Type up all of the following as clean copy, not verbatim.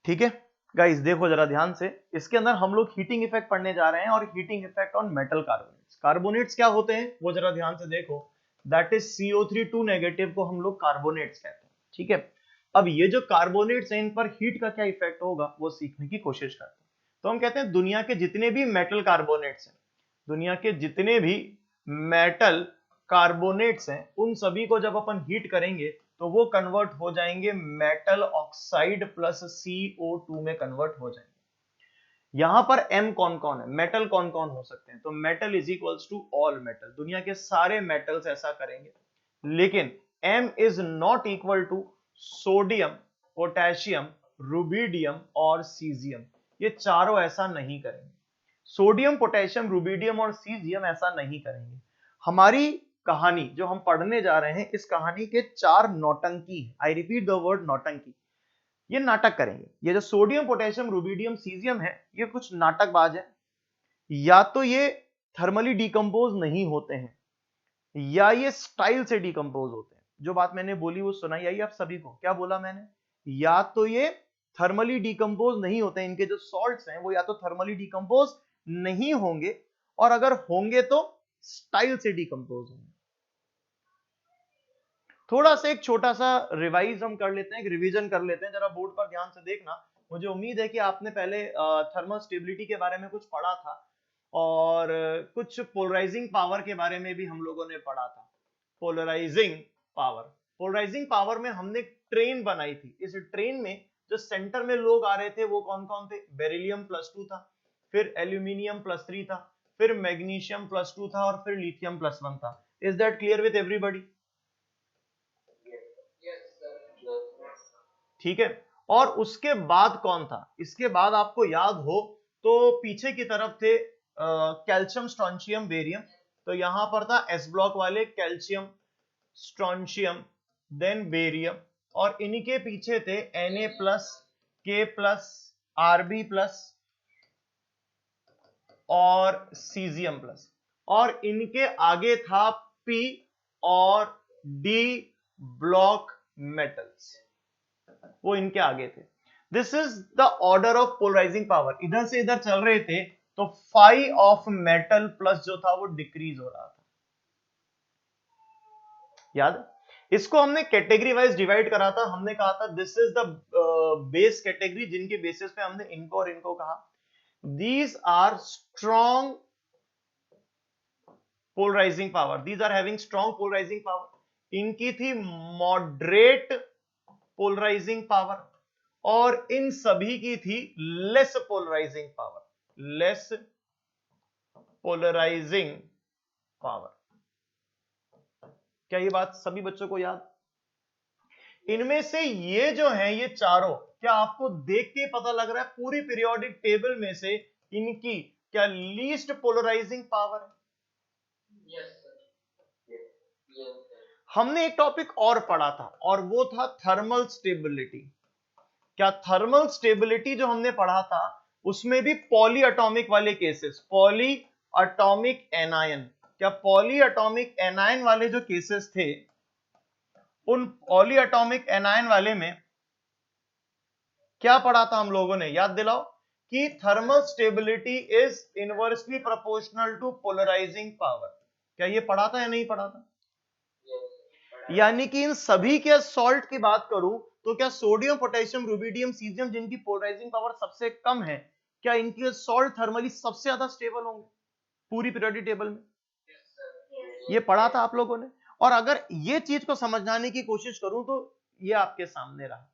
ठीक है गाइस, देखो जरा ध्यान से, इसके अंदर हम लोग हीटिंग इफेक्ट पढ़ने जा रहे हैं और heating effect on metal carbonates. Carbonates क्या होते हैं वो जरा ध्यान से देखो, दैट इज CO3 2 नेगेटिव को हम लोग कार्बोनेट्स कहते हैं। ठीक है, अब ये जो कार्बोनेट्स हैं इन पर हीट का क्या इफेक्ट होगा वो सीखने की कोशिश करते हैं। तो हम कहते हैं दुनिया के जितने भी मेटल कार्बोनेट्स हैं, दुनिया के जितने भी मेटल कार्बोनेट्स हैं, उन सभी को जब अपन हीट करेंगे तो वो कन्वर्ट हो जाएंगे मेटल ऑक्साइड प्लस CO2 में कन्वर्ट हो जाएंगे। यहां पर M कौन कौन है, मेटल कौन कौन हो सकते हैं, तो metal is equals to all metal, दुनिया के सारे मेटल्स ऐसा करेंगे। लेकिन M is not equal to sodium, potassium, rubidium और सीजियम, ये चारों ऐसा नहीं करेंगे। सोडियम, पोटेशियम, रुबिडियम और सीजियम ऐसा नहीं करेंगे। हमारी कहानी जो हम पढ़ने जा रहे हैं, इस कहानी के 4 नौटंकी, आई रिपीट द वर्ड नौटंकी, ये नाटक करेंगे। ये जो सोडियम, पोटेशियम, रुबिडियम, सीजियम है, ये कुछ नाटकबाज है। या तो ये थर्मली डिकम्पोज नहीं होते हैं, या ये स्टाइल से डिकम्पोज होते हैं। जो बात मैंने बोली वो सुनाई आई आप सभी को? क्या बोला मैंने? या तो ये थर्मली डिकम्पोज नहीं होते, इनके जो सॉल्ट्स हैं वो या तो थर्मली डिकम्पोज नहीं होंगे, और अगर होंगे तो स्टाइल से डिकम्पोज होंगे। थोड़ा सा एक छोटा सा रिवाइज हम कर लेते हैं, एक रिवीजन कर लेते हैं, जरा बोर्ड पर ध्यान से देखना। मुझे उम्मीद है कि आपने पहले थर्मल स्टेबिलिटी के बारे में कुछ पढ़ा था, और कुछ पोलराइजिंग पावर के बारे में भी हम लोगों ने पढ़ा था। पोलराइजिंग पावर, पोलराइजिंग पावर में हमने ट्रेन बनाई थी। इस ट्रेन में जो सेंटर में लोग आ रहे थे वो कौन कौन थे? बेरिलियम +2 था, फिर एल्यूमिनियम +3 था, फिर मैग्नीशियम +2 था, और फिर लिथियम +1 था। Is that clear with everybody? ठीक है, और उसके बाद कौन था? इसके बाद आपको याद हो तो पीछे की तरफ थे कैल्शियम, स्ट्रोंशियम, बेरियम। तो यहां पर था S ब्लॉक वाले कैल्शियम, स्ट्रोंशियम, देन बेरियम, और इन्हीं के पीछे थे Na+, K+, Rb+, और सीजियम प्लस, और इनके आगे था P और D ब्लॉक मेटल्स, वो इनके आगे थे। This is the order of polarising power. इधर से इधर चल रहे थे तो फाई ऑफ मेटल प्लस जो था वो डिक्रीज हो रहा था। याद? इसको हमने कैटेगरी वाइज डिवाइड करा था। हमने कहा था this is the base category, जिनके बेसिस पे हमने इनको और इनको कहा। These are strong polarising power, these are having strong polarising power. इनकी थी मॉडरेट पोलराइजिंग पावर, और इन सभी की थी less polarising power, less polarising power. क्या ये बात सभी बच्चों को याद? इनमें से ये जो हैं, ये चारों, क्या आपको देख के पता लग रहा है पूरी पीरियोडिक टेबल में से इनकी क्या लीस्ट पोलराइजिंग पावर है? हमने एक टॉपिक और पढ़ा था, और वो था थर्मल स्टेबिलिटी। क्या थर्मल स्टेबिलिटी जो हमने पढ़ा था उसमें भी पॉली एटॉमिक वाले केसेस, पॉली एटॉमिक एनायन, क्या पॉली एटॉमिक एनायन वाले जो केसेस थे, उन पॉली एटॉमिक एनायन वाले में क्या पढ़ा था हम लोगों ने? याद दिलाओ कि thermal stability is inversely proportional to polarising power. क्या ये पढ़ा था या नहीं पढ़ा था? यानी कि इन सभी के सॉल्ट की बात करूं तो क्या सोडियम, पोटेशियम, रुबिडियम, सीजियम, जिनकी पोलराइजिंग पावर सबसे कम है, क्या इनके सॉल्ट थर्मली सबसे ज्यादा स्टेबल होंगे पूरी पीरियोडिक टेबल में? ये पढ़ा था आप लोगों ने। और अगर ये चीज को समझाने की कोशिश करूं तो ये आपके सामने रहा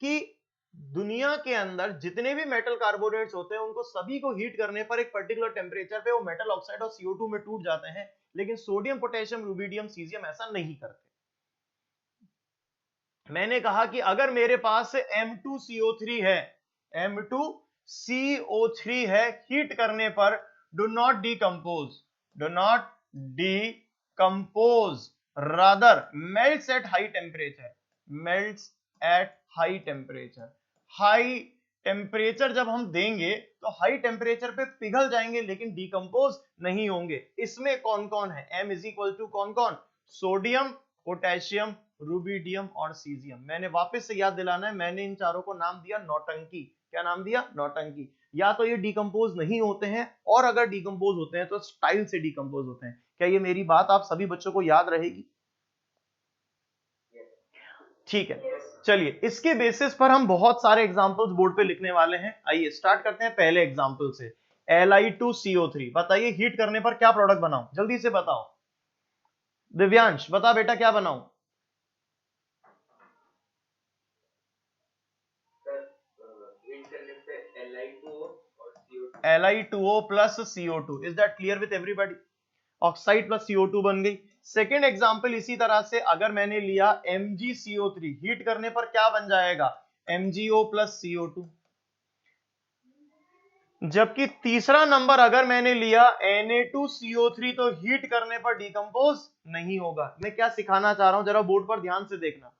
कि दुनिया के अंदर जितने भी मेटल कार्बोनेट्स होते हैं उनको सभी को हीट करने पर एक पर्टिकुलर टेम्परेचर पे वो मेटल ऑक्साइड और CO2 में टूट जाते हैं, लेकिन सोडियम, पोटेशियम, रुबिडियम, सीजियम ऐसा नहीं करते। मैंने कहा कि अगर मेरे पास M2CO3 है, M2CO3 है, हीट करने पर do not decompose, do not decompose, rather melts at high temperature, melts at high temperature. High temperature जब हम देंगे तो हाई टेम्परेचर पे पिघल जाएंगे लेकिन डिकम्पोज नहीं होंगे। इसमें कौन कौन है? M इज इक्वल टू कौन कौन? सोडियम, पोटेशियम, रुबिडियम और सीजियम। मैंने वापस से याद दिलाना है, मैंने इन चारों को नाम दिया नौटंकी। क्या नाम दिया? नौटंकी। या तो ये डिकम्पोज नहीं होते हैं, और अगर डिकम्पोज होते हैं तो स्टाइल से डिकम्पोज होते हैं। क्या ये मेरी बात आप सभी बच्चों को याद रहेगी? ठीक है, चलिए इसके बेसिस पर हम बहुत सारे एग्जांपल्स बोर्ड पे लिखने वाले हैं। आइए स्टार्ट करते हैं पहले एग्जांपल से। Li2CO3, बताइए हीट करने पर क्या प्रोडक्ट बनाऊं? जल्दी से बताओ। दिव्यांश बता बेटा, क्या बनाऊं? Li2O plus CO2, is that clear with everybody? Oxide plus CO2 बन गई। सेकेंड एग्जाम्पल इसी तरह से, अगर मैंने लिया MgCO3, हीट करने पर क्या बन जाएगा? MgO plus CO2। जबकि तीसरा नंबर अगर मैंने लिया Na2CO3, तो हीट करने पर डिकम्पोज नहीं होगा। मैं क्या सिखाना चाह रहा हूं, जरा बोर्ड पर ध्यान से देखना।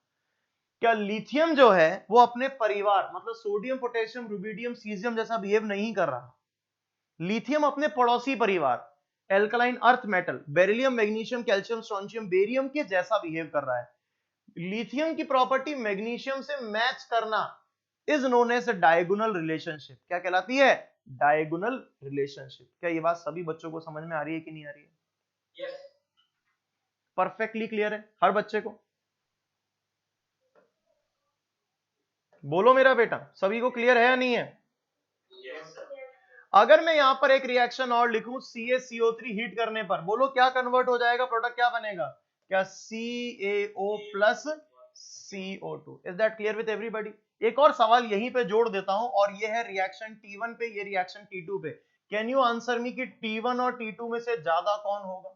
क्या लिथियम जो है वो अपने परिवार, मतलब सोडियम पोटेशियम रुबिडियम सीजियम जैसा बिहेव नहीं कर रहा। लिथियम अपने पड़ोसी परिवार alkaline earth metal beryllium magnesium calcium strontium barium के जैसा बिहेव कर रहा है। लिथियम की प्रॉपर्टी मैग्नीशियम से मैच करना is known as diagonal relationship. क्या कहलाती है? Diagonal relationship. क्या ये बात सभी बच्चों को समझ में आ रही है कि नहीं आ रही है? yes. परफेक्टली क्लियर है हर बच्चे को? बोलो मेरा बेटा, सभी को क्लियर है या नहीं है? yes, अगर मैं यहां पर एक रिएक्शन और लिखूं CaCO3 हीट करने पर, बोलो क्या कन्वर्ट हो जाएगा? प्रोडक्ट क्या बनेगा? क्या CaO plus CO2। Is that clear with everybody? एक और सवाल यहीं पे जोड़ देता हूं, और ये है रिएक्शन T1 पे, ये रिएक्शन T2 पे। कैन यू आंसर मी कि T1 और T2 में से ज्यादा कौन होगा?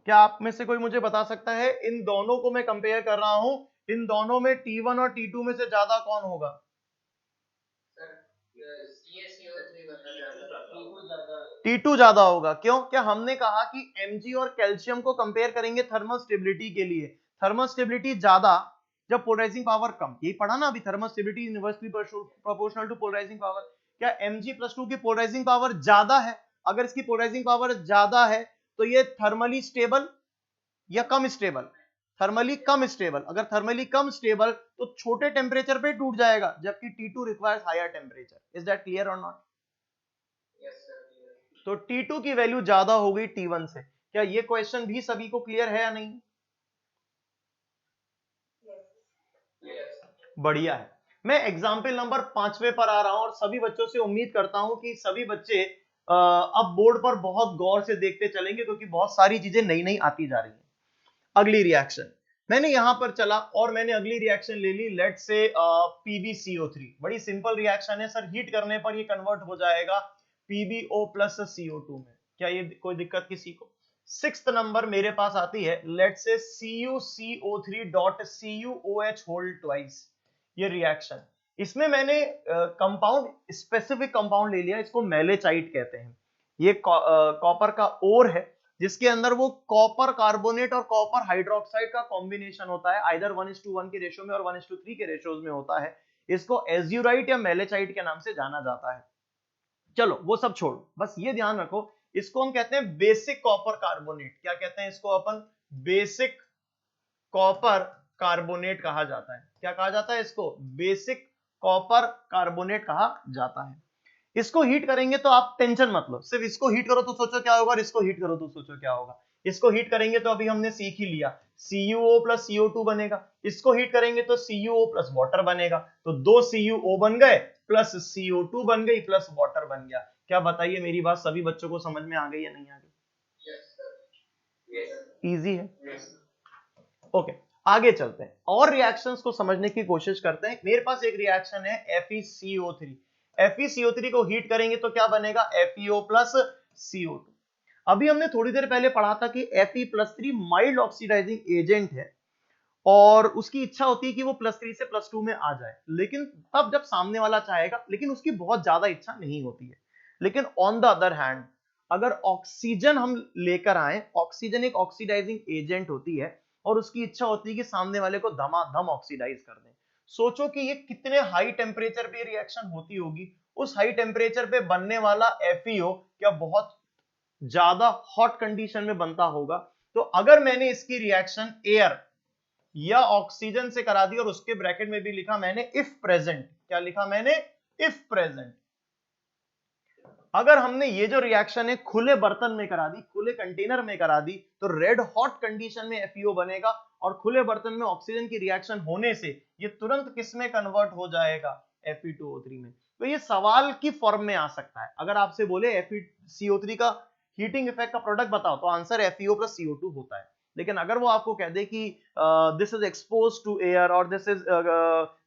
क्या आप में से कोई मुझे बता सकता है? इन दोनों को मैं कंपेयर कर रहा हूं, इन दोनों में T1 और T2 में से ज्यादा कौन होगा? T2 ज्यादा होगा। क्यों? क्या हमने कहा कि Mg और कैल्शियम को कंपेयर करेंगे थर्मल स्टेबिलिटी के लिए? थर्मल स्टेबिलिटी ज्यादा जब पोलराइजिंग पावर कम। यही पढ़ा ना अभी, thermal stability inversely proportional to polarising power. क्या Mg+2 की पोलराइजिंग पावर ज्यादा है? अगर इसकी पोलराइजिंग पावर ज्यादा है तो ये थर्मली स्टेबल या कम स्टेबल? थर्मली कम स्टेबल। अगर थर्मली कम स्टेबल तो छोटे टेम्परेचर पे टूट जाएगा, जबकि T2 requires higher temperature. Is that clear और नॉट? तो T2 की वैल्यू ज्यादा हो गई T1 से। क्या ये क्वेश्चन भी सभी को क्लियर है या नहीं? बढ़िया है। मैं एग्जाम्पल नंबर 5वें पर आ रहा हूं, और सभी बच्चों से उम्मीद करता हूं कि सभी बच्चे अब बोर्ड पर बहुत गौर से देखते चलेंगे, क्योंकि बहुत सारी चीजें नई नई आती जा रही हैं। अगली रिएक्शन मैंने यहां पर चला, और मैंने अगली रिएक्शन ले ली, लेट से PbCO3। बड़ी सिंपल रिएक्शन है सर, हीट करने पर ये कन्वर्ट हो जाएगा PbO प्लस CO2 में। क्या ये कोई दिक्कत किसी को? सिक्स्थ नंबर मेरे पास आती है, let's say CuCO3 dot CuOH whole twice. ये रिएक्शन, इसमें मैंने कंपाउंड, स्पेसिफिक कंपाउंड ले लिया, इसको मेलेचाइट कहते हैं। ये कॉपर का ओर है, जिसके अंदर वो कॉपर कार्बोनेट और कॉपर हाइड्रोक्साइड का कॉम्बिनेशन होता है, आइदर 1:1 के रेशियो में और 1:3 के रेशियोज में होता है। इसको एज्यूराइट या मेलेचाइट के नाम से जाना जाता है। चलो वो सब छोड़ो, बस ये ध्यान रखो, इसको हम कहते हैं बेसिक कॉपर कार्बोनेट। क्या कहते हैं इसको? अपन बेसिक कॉपर कार्बोनेट कहा जाता है। क्या कहा जाता है इसको? बेसिक कॉपर कार्बोनेट कहा जाता है। इसको हीट करेंगे तो आप टेंशन मत लो, सिर्फ इसको हीट करो तो सोचो क्या होगा, और इसको हीट करो तो सोचो क्या होगा। इसको हीट करेंगे तो अभी हमने सीख ही लिया, CuO प्लस CO2 बनेगा। इसको हीट करेंगे तो CuO प्लस वाटर बनेगा। तो 2 CuO बन गए, प्लस CO2 बन गई, प्लस वाटर बन गया। क्या बताइए, मेरी बात सभी बच्चों को समझ में आ गई या नहीं आ गई? इजी है। ओके, आगे चलते हैं और रिएक्शंस को समझने की कोशिश करते हैं। मेरे पास एक रिएक्शन है FeCO3। FeCO3 को हीट करेंगे तो क्या बनेगा? FeO plus CO2। अभी हमने थोड़ी देर पहले पढ़ा था कि Fe+3 माइल्ड ऑक्सीडाइजिंग एजेंट है, और उसकी इच्छा होती है कि वो +3 से +2 में आ जाए, लेकिन तब जब सामने वाला चाहेगा, लेकिन उसकी बहुत ज्यादा इच्छा नहीं होती है। लेकिन ऑन द अदर हैंड, अगर ऑक्सीजन हम लेकर आए, ऑक्सीजन एक ऑक्सीडाइजिंग एजेंट होती है, और उसकी इच्छा होती है कि सामने वाले को धमाधम ऑक्सीडाइज कर दें। सोचो कि ये कितने हाई टेम्परेचर पे रिएक्शन होती होगी। उस हाई टेम्परेचर पे बनने वाला FeO क्या बहुत ज्यादा हॉट कंडीशन में बनता होगा। तो अगर मैंने इसकी रिएक्शन एयर या ऑक्सीजन से करा दी और उसके ब्रैकेट में भी लिखा मैंने इफ प्रेजेंट, क्या लिखा मैंने, इफ प्रेजेंट, अगर हमने ये जो रिएक्शन है खुले बर्तन में करा दी, खुले कंटेनर में करा दी, तो रेड हॉट कंडीशन में FeO बनेगा और खुले बर्तन में ऑक्सीजन की रिएक्शन होने से ये तुरंत किस में कन्वर्ट हो जाएगा, Fe2O3 में। तो ये सवाल की फॉर्म में आ सकता है। अगर आपसे बोले FeCO3 का हीटिंग इफेक्ट का प्रोडक्ट बताओ, तो आंसर FeO प्लस CO2 होता है। लेकिन अगर वो आपको कह दे कि this is expose to air और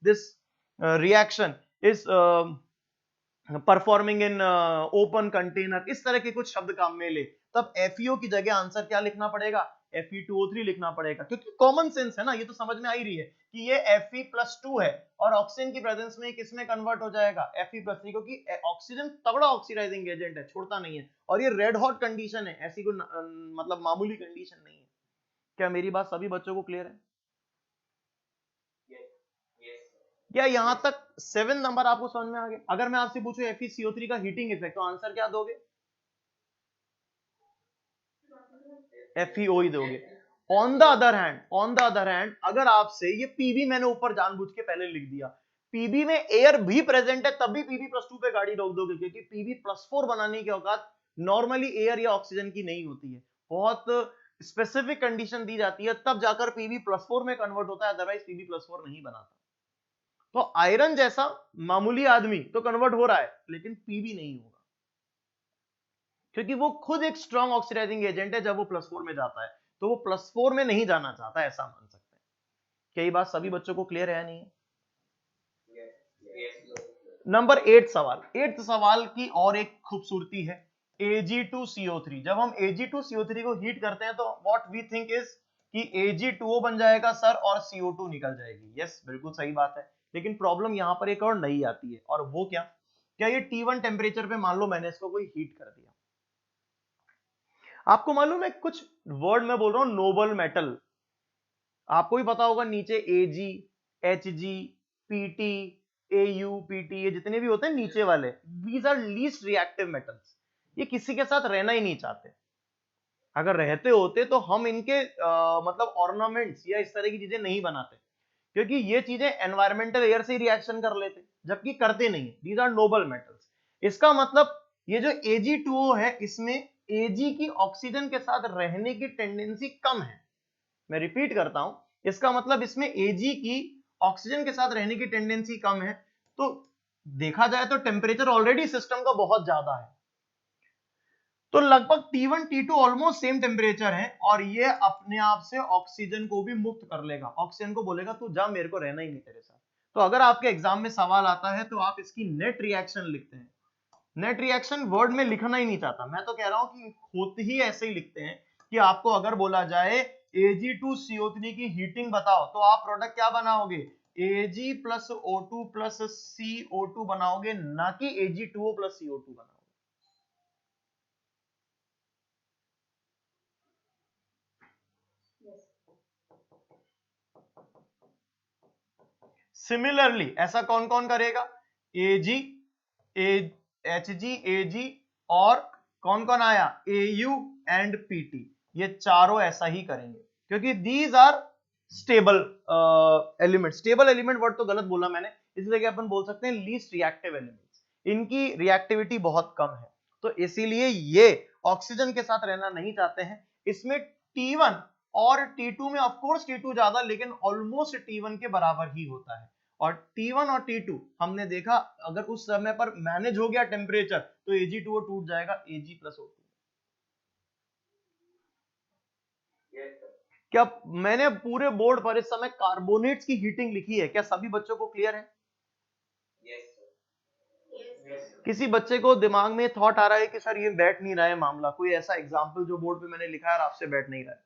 this reaction is performing in open container, इस तरह के कुछ शब्द काम में ले, तब FeO की जगह आंसर क्या लिखना पड़ेगा, Fe2O3 लिखना पड़ेगा, क्योंकि कॉमन सेंस है ना, ये तो समझ में आ ही रही है कि ये Fe+2 है और ऑक्सीजन की प्रेजेंस में किसमें कन्वर्ट हो जाएगा, Fe+3, क्योंकि ऑक्सीजन तगड़ा ऑक्सीडाइजिंग एजेंट है, छोड़ता नहीं है, और ये रेड हॉट कंडीशन है, ऐसी कोई मतलब मामूली कंडीशन नहीं है। क्या मेरी बात सभी बच्चों को क्लियर है? क्या यहां तक 7 नंबर आपको समझ में आ गया? अगर मैं आपसे पूछूं FeCO3 का हीटिंग इफेक्ट, तो आंसर क्या दोगे? FeO ही दोगे। ऑन द अदर हैंड अगर आपसे ये पीबी, मैंने ऊपर जानबूझ के पहले लिख दिया, पीबी में एयर भी प्रेजेंट है, तब भी Pb+2 पे गाड़ी रोक दोगे, क्योंकि Pb+4 बनाने की औकात नॉर्मली एयर या ऑक्सीजन की नहीं होती है, बहुत स्पेसिफिक कंडीशन दी जाती है, तब जाकर Pb+4 में कन्वर्ट होता है, अदरवाइज Pb+4 नहीं बनाता। तो आयरन जैसा मामूली आदमी तो कन्वर्ट हो रहा है, लेकिन पीबी नहीं होगा, क्योंकि वो खुद एक स्ट्रॉन्ग ऑक्सीडाइजिंग एजेंट है। जब वो +4 में जाता है तो वो +4 में नहीं जाना चाहता, ऐसा मान सकते हैं। क्या ये बात सभी बच्चों को क्लियर है, नहीं? नंबर 8 सवाल, 8 सवाल की और एक खूबसूरती है, Ag2CO3। जब हम Ag2CO3 को हीट करते हैं तो व्हाट वी थिंक इज कि Ag2O बन जाएगा सर और CO2 निकल जाएगी। यस, बिल्कुल सही बात है, लेकिन प्रॉब्लम यहां पर एक और नई आती है, और वो क्या, क्या ये T1 टेम्परेचर पे मान लो मैंने इसको कोई हीट कर दिया, आपको मालूम है कुछ वर्ड मैं बोल रहा हूं, नोबल मेटल, आपको भी पता होगा, नीचे Ag, Hg, Pt, Au, Pt, ये जितने भी होते हैं नीचे वाले, these are least reactive metals. ये किसी के साथ रहना ही नहीं चाहते, अगर रहते होते तो हम इनके मतलब ऑर्नामेंट्स या इस तरह की चीजें नहीं बनाते, क्योंकि ये चीजें एनवायरमेंटल एयर से रिएक्शन कर लेते, जबकि करते नहीं। These are noble metals. इसका मतलब ये जो Ag2O है, इसमें Ag की ऑक्सीजन के साथ रहने की टेंडेंसी कम है। मैं रिपीट करता हूं, इसका मतलब इसमें Ag की ऑक्सीजन के साथ रहने की टेंडेंसी कम है। तो देखा जाए तो टेम्परेचर ऑलरेडी सिस्टम का बहुत ज्यादा है, तो लगभग T1 T2 almost same temperature है, और ये अपने आप से ऑक्सीजन को भी मुक्त कर लेगा, ऑक्सीजन को बोलेगा तू जा, मेरे को रहना ही नहीं तेरे साथ। तो अगर आपके एग्जाम में सवाल आता है तो आप इसकी नेट रिएक्शन लिखते हैं। नेट रिएक्शन वर्ड में लिखना ही नहीं चाहता, मैं तो कह रहा हूं कि खुद ही ऐसे ही लिखते हैं कि आपको अगर बोला जाए Ag2CO3 की हीटिंग बताओ, तो आप प्रोडक्ट क्या बनाओगे, Ag plus O2 plus CO2 बनाओगे, ना कि Ag2O प्लस CO2 बनाओगे। सिमिलरली ऐसा कौन कौन करेगा, Ag, Hg, Ag और कौन कौन आया, Au एंड Pt, ये चारों ऐसा ही करेंगे, क्योंकि these are stable element. Stable element word तो गलत बोला मैंने, इसलिए अपन बोल सकते हैं लीस्ट रिएक्टिव एलिमेंट्स, इनकी रिएक्टिविटी बहुत कम है, तो इसीलिए ये ऑक्सीजन के साथ रहना नहीं चाहते हैं। इसमें T1 और T2 में ऑफ कोर्स T2 ज्यादा, लेकिन ऑलमोस्ट T1 के बराबर ही होता है, और T1 और T2 हमने देखा, अगर उस समय पर मैनेज हो गया टेम्परेचर तो Ag2O टूट जाएगा Ag प्लस O2। क्या मैंने पूरे बोर्ड पर इस समय कार्बोनेट्स की हीटिंग लिखी है? क्या सभी बच्चों को क्लियर है? किसी बच्चे को दिमाग में थॉट आ रहा है कि सर ये बैठ नहीं रहा है मामला, कोई ऐसा एग्जाम्पल जो बोर्ड पे मैंने लिखा है और आपसे बैठ नहीं रहा है?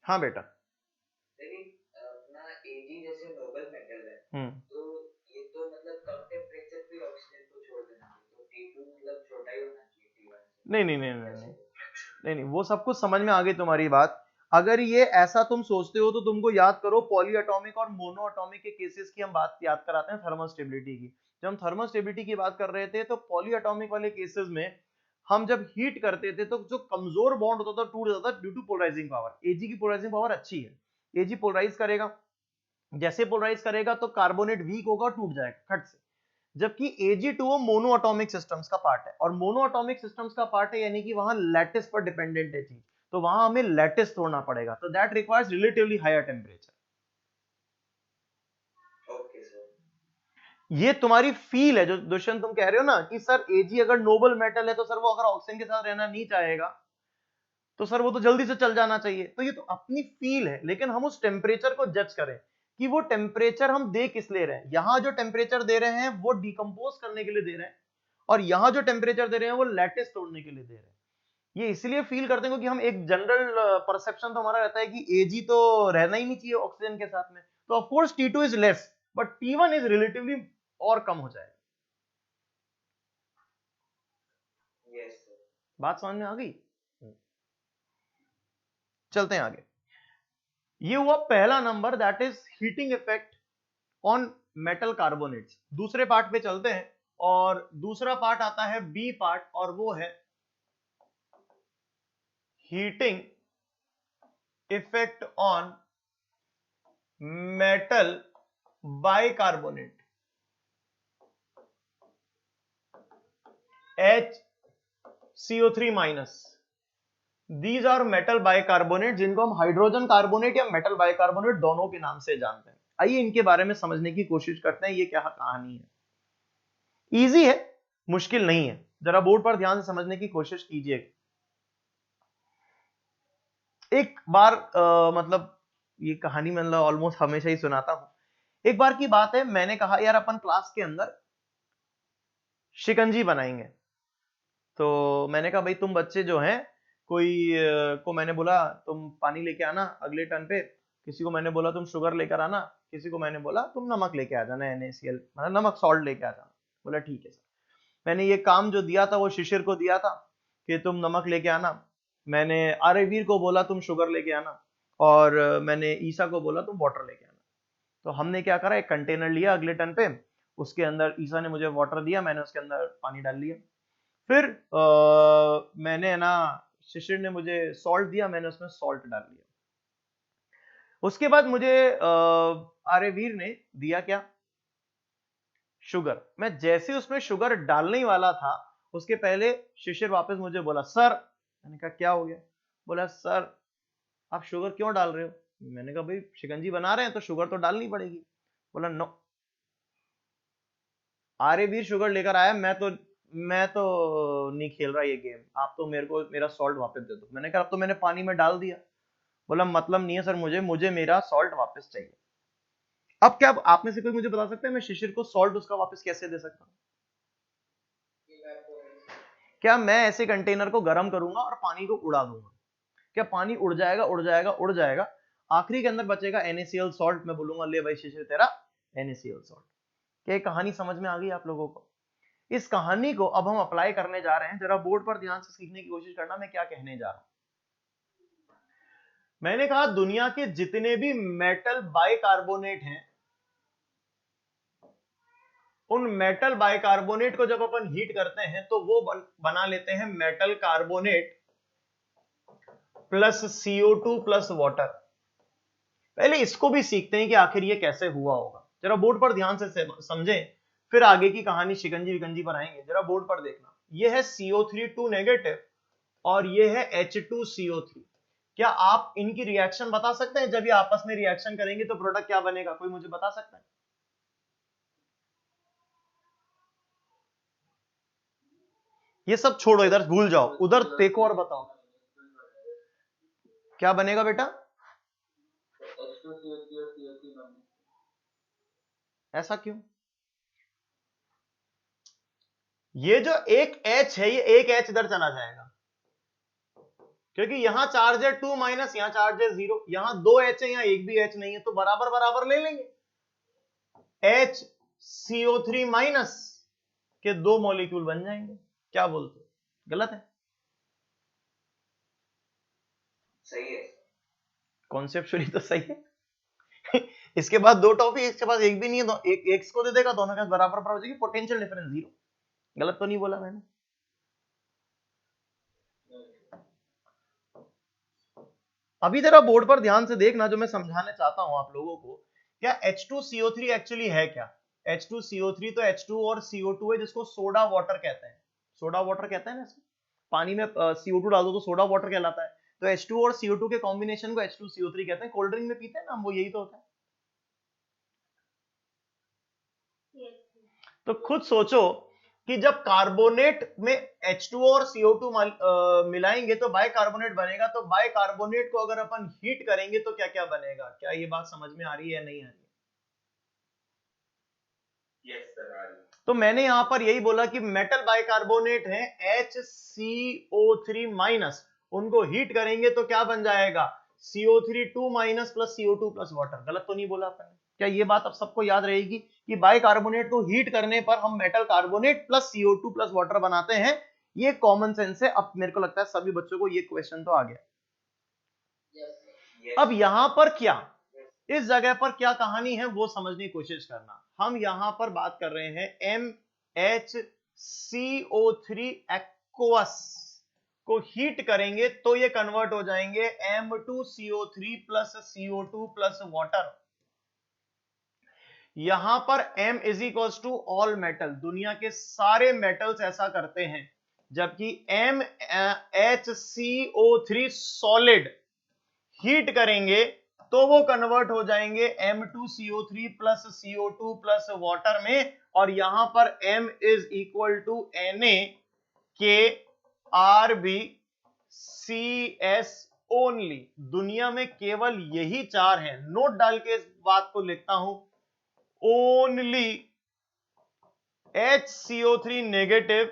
हाँ बेटा, अपना Ag जैसे नोबल मेटल है, तो ये तो मतलब कम टेम्परेचर पे ऑक्सीजन को छोड़ देना चाहिए, तो T2 मतलब छोटा ही होना चाहिए T1 से। नहीं नहीं नहीं नहीं नहीं नहीं, वो सब कुछ समझ में आ गई तुम्हारी बात। अगर ये ऐसा तुम सोचते हो तो तुमको याद करो पॉली एटॉमिक और मोनो एटॉमिक के केसेस की हम बात याद कराते हैं थर्मल स्टेबिलिटी की। जब हम थर्मल स्टेबिलिटी की बात कर रहे थे तो पॉलीएटॉमिक वाले केसेस में हम जब हीट करते थे तो जो कमजोर बॉन्ड होता था टूट जाता था ड्यू टू पोलराइजिंग पावर। एजी की पोलराइजिंग पावर अच्छी है, एजी पोलराइज करेगा, जैसे पोलराइज करेगा तो कार्बोनेट वीक होगा और टूट जाएगा खट से। जबकि Ag2O मोनो एटॉमिक सिस्टम्स का पार्ट है, और मोनो एटॉमिक सिस्टम्स का पार्ट है यानी कि वहां लैटिस पर डिपेंडेंट है चीज, तो वहां हमें लैटिस तोड़ना पड़ेगा, तो that requires relatively higher temperature. Okay sir. ये तुम्हारी फील है जो दुष्यंत तुम कह रहे हो ना कि सर Ag अगर नोबल मेटल है तो सर वो अगर ऑक्सीजन के साथ रहना नहीं चाहेगा तो सर वो तो जल्दी से चल जाना चाहिए, तो ये तो अपनी फील है, लेकिन हम उस टेम्परेचर को जज करें कि वो टेम्परेचर हम दे किस ले रहे हैं। यहां जो टेम्परेचर दे रहे हैं वो डिकम्पोज करने के लिए दे रहे हैं, और यहां जो टेम्परेचर दे रहे हैं वो लैटिस तोड़ने के लिए दे रहे हैं। ये इसलिए फील करते हैं क्योंकि हम एक जनरल परसेप्शन तो हमारा रहता है कि Ag तो रहना ही नहीं चाहिए ऑक्सीजन के साथ में, तो of course T2 is less but T1 is relatively और कम हो जाएगा। Yes sir. बात समझ में आ गई? चलते हैं आगे। ये हुआ पहला number, that is heating effect on metal carbonates. दूसरे पार्ट पे चलते हैं, और दूसरा पार्ट आता है बी पार्ट, और वो है heating effect on metal bicarbonate HCO3 minus. These are metal bicarbonate जिनको हम हाइड्रोजन कार्बोनेट या मेटल बाइकार्बोनेट दोनों के नाम से जानते हैं। आइए इनके बारे में समझने की कोशिश करते हैं, ये क्या कहानी है। इजी है, मुश्किल नहीं है, जरा बोर्ड पर ध्यान से समझने की कोशिश कीजिए। एक बार मतलब ये कहानी मैं ऑलमोस्ट हमेशा ही सुनाता हूं। एक बार की बात है, मैंने कहा यार अपन क्लास के अंदर शिकंजी बनाएंगे। तो मैंने कहा भाई तुम बच्चे जो हैं, कोई को मैंने बोला तुम पानी लेके आना अगले टर्न पे, किसी को मैंने बोला तुम शुगर लेकर आना, किसी को मैंने बोला तुम नमक लेके आ जाना, NaCl मतलब नमक सॉल्ट लेके आ जाना। बोला ठीक है सर। मैंने ये काम जो दिया था वो शिशिर को दिया था कि तुम नमक लेके आना, मैंने आर्यवीर को बोला तुम शुगर लेके आना, और मैंने ईसा को बोला तुम वाटर लेके आना। तो हमने क्या करा, एक कंटेनर लिया अगले टन पे, उसके अंदर ईसा ने मुझे वाटर दिया, मैंने उसके अंदर पानी डाल लिया। फिर मैंने ना शिशिर ने मुझे सॉल्ट दिया, मैंने उसमें सॉल्ट डाल लिया। उसके बाद मुझे आर्यवीर ने दिया क्या, शुगर। मैं जैसे उसमें शुगर डालने ही वाला था उसके पहले शिशिर वापस मुझे बोला सर। मैंने कहा क्या हो गया? बोला सर आप शुगर क्यों डाल रहे हो? मैंने कहा भाई शिकंजी बना रहे हैं तो शुगर तो डालनी पड़ेगी। बोला नो, आर्यवीर शुगर लेकर आया, मैं तो नहीं खेल रहा ये गेम, आप तो मेरे को मेरा सॉल्ट वापस दे दो। मैंने कहा अब तो मैंने पानी में डाल दिया। बोला मतलब नहीं है सर, मुझे मुझे मेरा सॉल्ट वापस चाहिए। अब क्या आप में से कोई मुझे बता सकता है मैं शिशिर को सॉल्ट उसका वापस कैसे दे सकता हूं? क्या मैं ऐसे कंटेनर को गर्म करूंगा और पानी को उड़ा दूंगा? क्या पानी उड़ जाएगा उड़ जाएगा उड़ जाएगा, आखिरी के अंदर बचेगा NaCl सॉल्ट, मैं बोलूंगा ले भाई शिशिर तेरा NaCl सॉल्ट। क्या कहानी समझ में आ गई आप लोगों को? इस कहानी को अब हम अप्लाई करने जा रहे हैं, जरा बोर्ड पर ध्यान से सीखने की कोशिश करना मैं क्या कहने जा रहा हूं। मैंने कहा दुनिया के जितने भी मेटल बाइकार्बोनेट हैं, उन मेटल बाइकार्बोनेट को जब अपन हीट करते हैं तो वो बना लेते हैं metal carbonate plus CO2 plus water. पहले इसको भी सीखते हैं कि आखिर ये कैसे हुआ होगा, जरा बोर्ड पर ध्यान से समझें, फिर आगे की कहानी शिकंजी विकंजी पर आएंगे। जरा बोर्ड पर देखना, ये है CO3 2 नेगेटिव और ये है H2CO3। क्या आप इनकी रिएक्शन बता सकते हैं? जब ये आपस में रिएक्शन करेंगे तो प्रोडक्ट क्या बनेगा, कोई मुझे बता सकता है? ये सब छोड़ो, इधर भूल जाओ, उधर देखो और बताओ क्या बनेगा बेटा। ऐसा क्यों? ये जो एक H है, ये एक H इधर चला जाएगा क्योंकि यहां चार्ज है 2 माइनस, यहां चार्ज है 0, यहां 2 H है, यहां एक भी H नहीं है, तो बराबर बराबर ले लेंगे। HCO3 माइनस के 2 मॉलिक्यूल बन जाएंगे। क्या बोलते हो, गलत है? सही है। कॉन्सेप्चुअली तो सही है। इसके बाद दो टॉपिक, इसके पास एक भी नहीं है, एक एक्स को दे देगा, दोनों के बराबर हो जाएगी, पोटेंशियल डिफरेंस 0। गलत तो नहीं बोला मैंने? अभी जरा बोर्ड पर ध्यान से देखना, जो मैं समझाने चाहता हूं आप लोगों को। क्या H2CO3 एक्चुअली है क्या? H2CO3 तो H2 और CO2 है, जिसको सोडा वाटर कहते हैं। सोडा वाटर कहते हैं ना इसको, पानी में CO2 डाल दो तो सोडा वाटर कहलाता है। तो H2 और CO2 के कॉम्बिनेशन को H2CO3 कहते हैं। कोल्ड ड्रिंक में पीते हैं ना हम, वो यही तो होता है। तो खुद सोचो कि जब कार्बोनेट में H2O और CO2 मिलाएंगे तो बाइकार्बोनेट बनेगा। तो बाइकार्बोनेट को अगर अपन हीट करेंगे तो क्या क्या बनेगा? क्या ये बात समझ में आ रही है या नहीं आ रही? यस सर, आ रही है। तो मैंने यहां पर यही बोला कि मेटल बाइकार्बोनेट है HCO3 माइनस, उनको हीट करेंगे तो क्या बन जाएगा? CO3 2 minus plus CO2 plus water. गलत तो नहीं बोला अपन? क्या ये बात अब सबको याद रहेगी कि बाइकार्बोनेट को हीट करने पर हम metal carbonate plus CO2 plus water बनाते हैं? ये कॉमन सेंस है। अब मेरे को लगता है सभी बच्चों को ये क्वेश्चन तो आ गया। अब यहां पर क्या, इस जगह पर क्या कहानी है वो समझने की कोशिश करना। हम यहां पर बात कर रहे हैं MHCO3 एक्वस को हीट करेंगे तो ये कन्वर्ट हो जाएंगे M2CO3 plus CO2 plus water. यहां पर M is equal to all metal, दुनिया के सारे मेटल्स ऐसा करते हैं। जबकि MHCO3 सॉलिड हीट करेंगे तो वो कन्वर्ट हो जाएंगे M2CO3 plus CO2 plus water में। और यहां पर M is equal to NaKRbCS only. दुनिया में केवल यही चार है। नोट डाल के इस बात को लिखता हूं, only HCO3 negative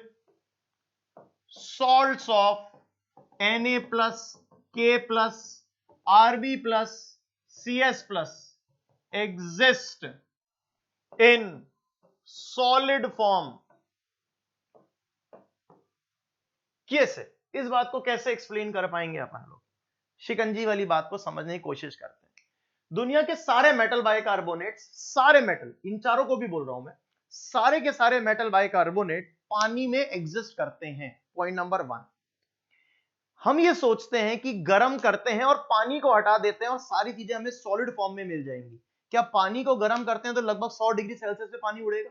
salts of Na plus K plus Rb plus CS plus exist in solid form। कैसे, इस बात को कैसे एक्सप्लेन कर पाएंगे अपन लोग? शिकंजी वाली बात को समझने की कोशिश करते हैं। दुनिया के सारे मेटल बाइकार्बोनेट्स, सारे मेटल, इन चारों को भी बोल रहा हूं मैं, सारे के सारे मेटल बाइकार्बोनेट पानी में एग्जिस्ट करते हैं। Point number 1। हम ये सोचते हैं कि गर्म करते हैं और पानी को हटा देते हैं और सारी चीजें हमें सॉलिड फॉर्म में मिल जाएंगी। क्या पानी को गर्म करते हैं तो लगभग 100 डिग्री सेल्सियस पे पानी उड़ेगा?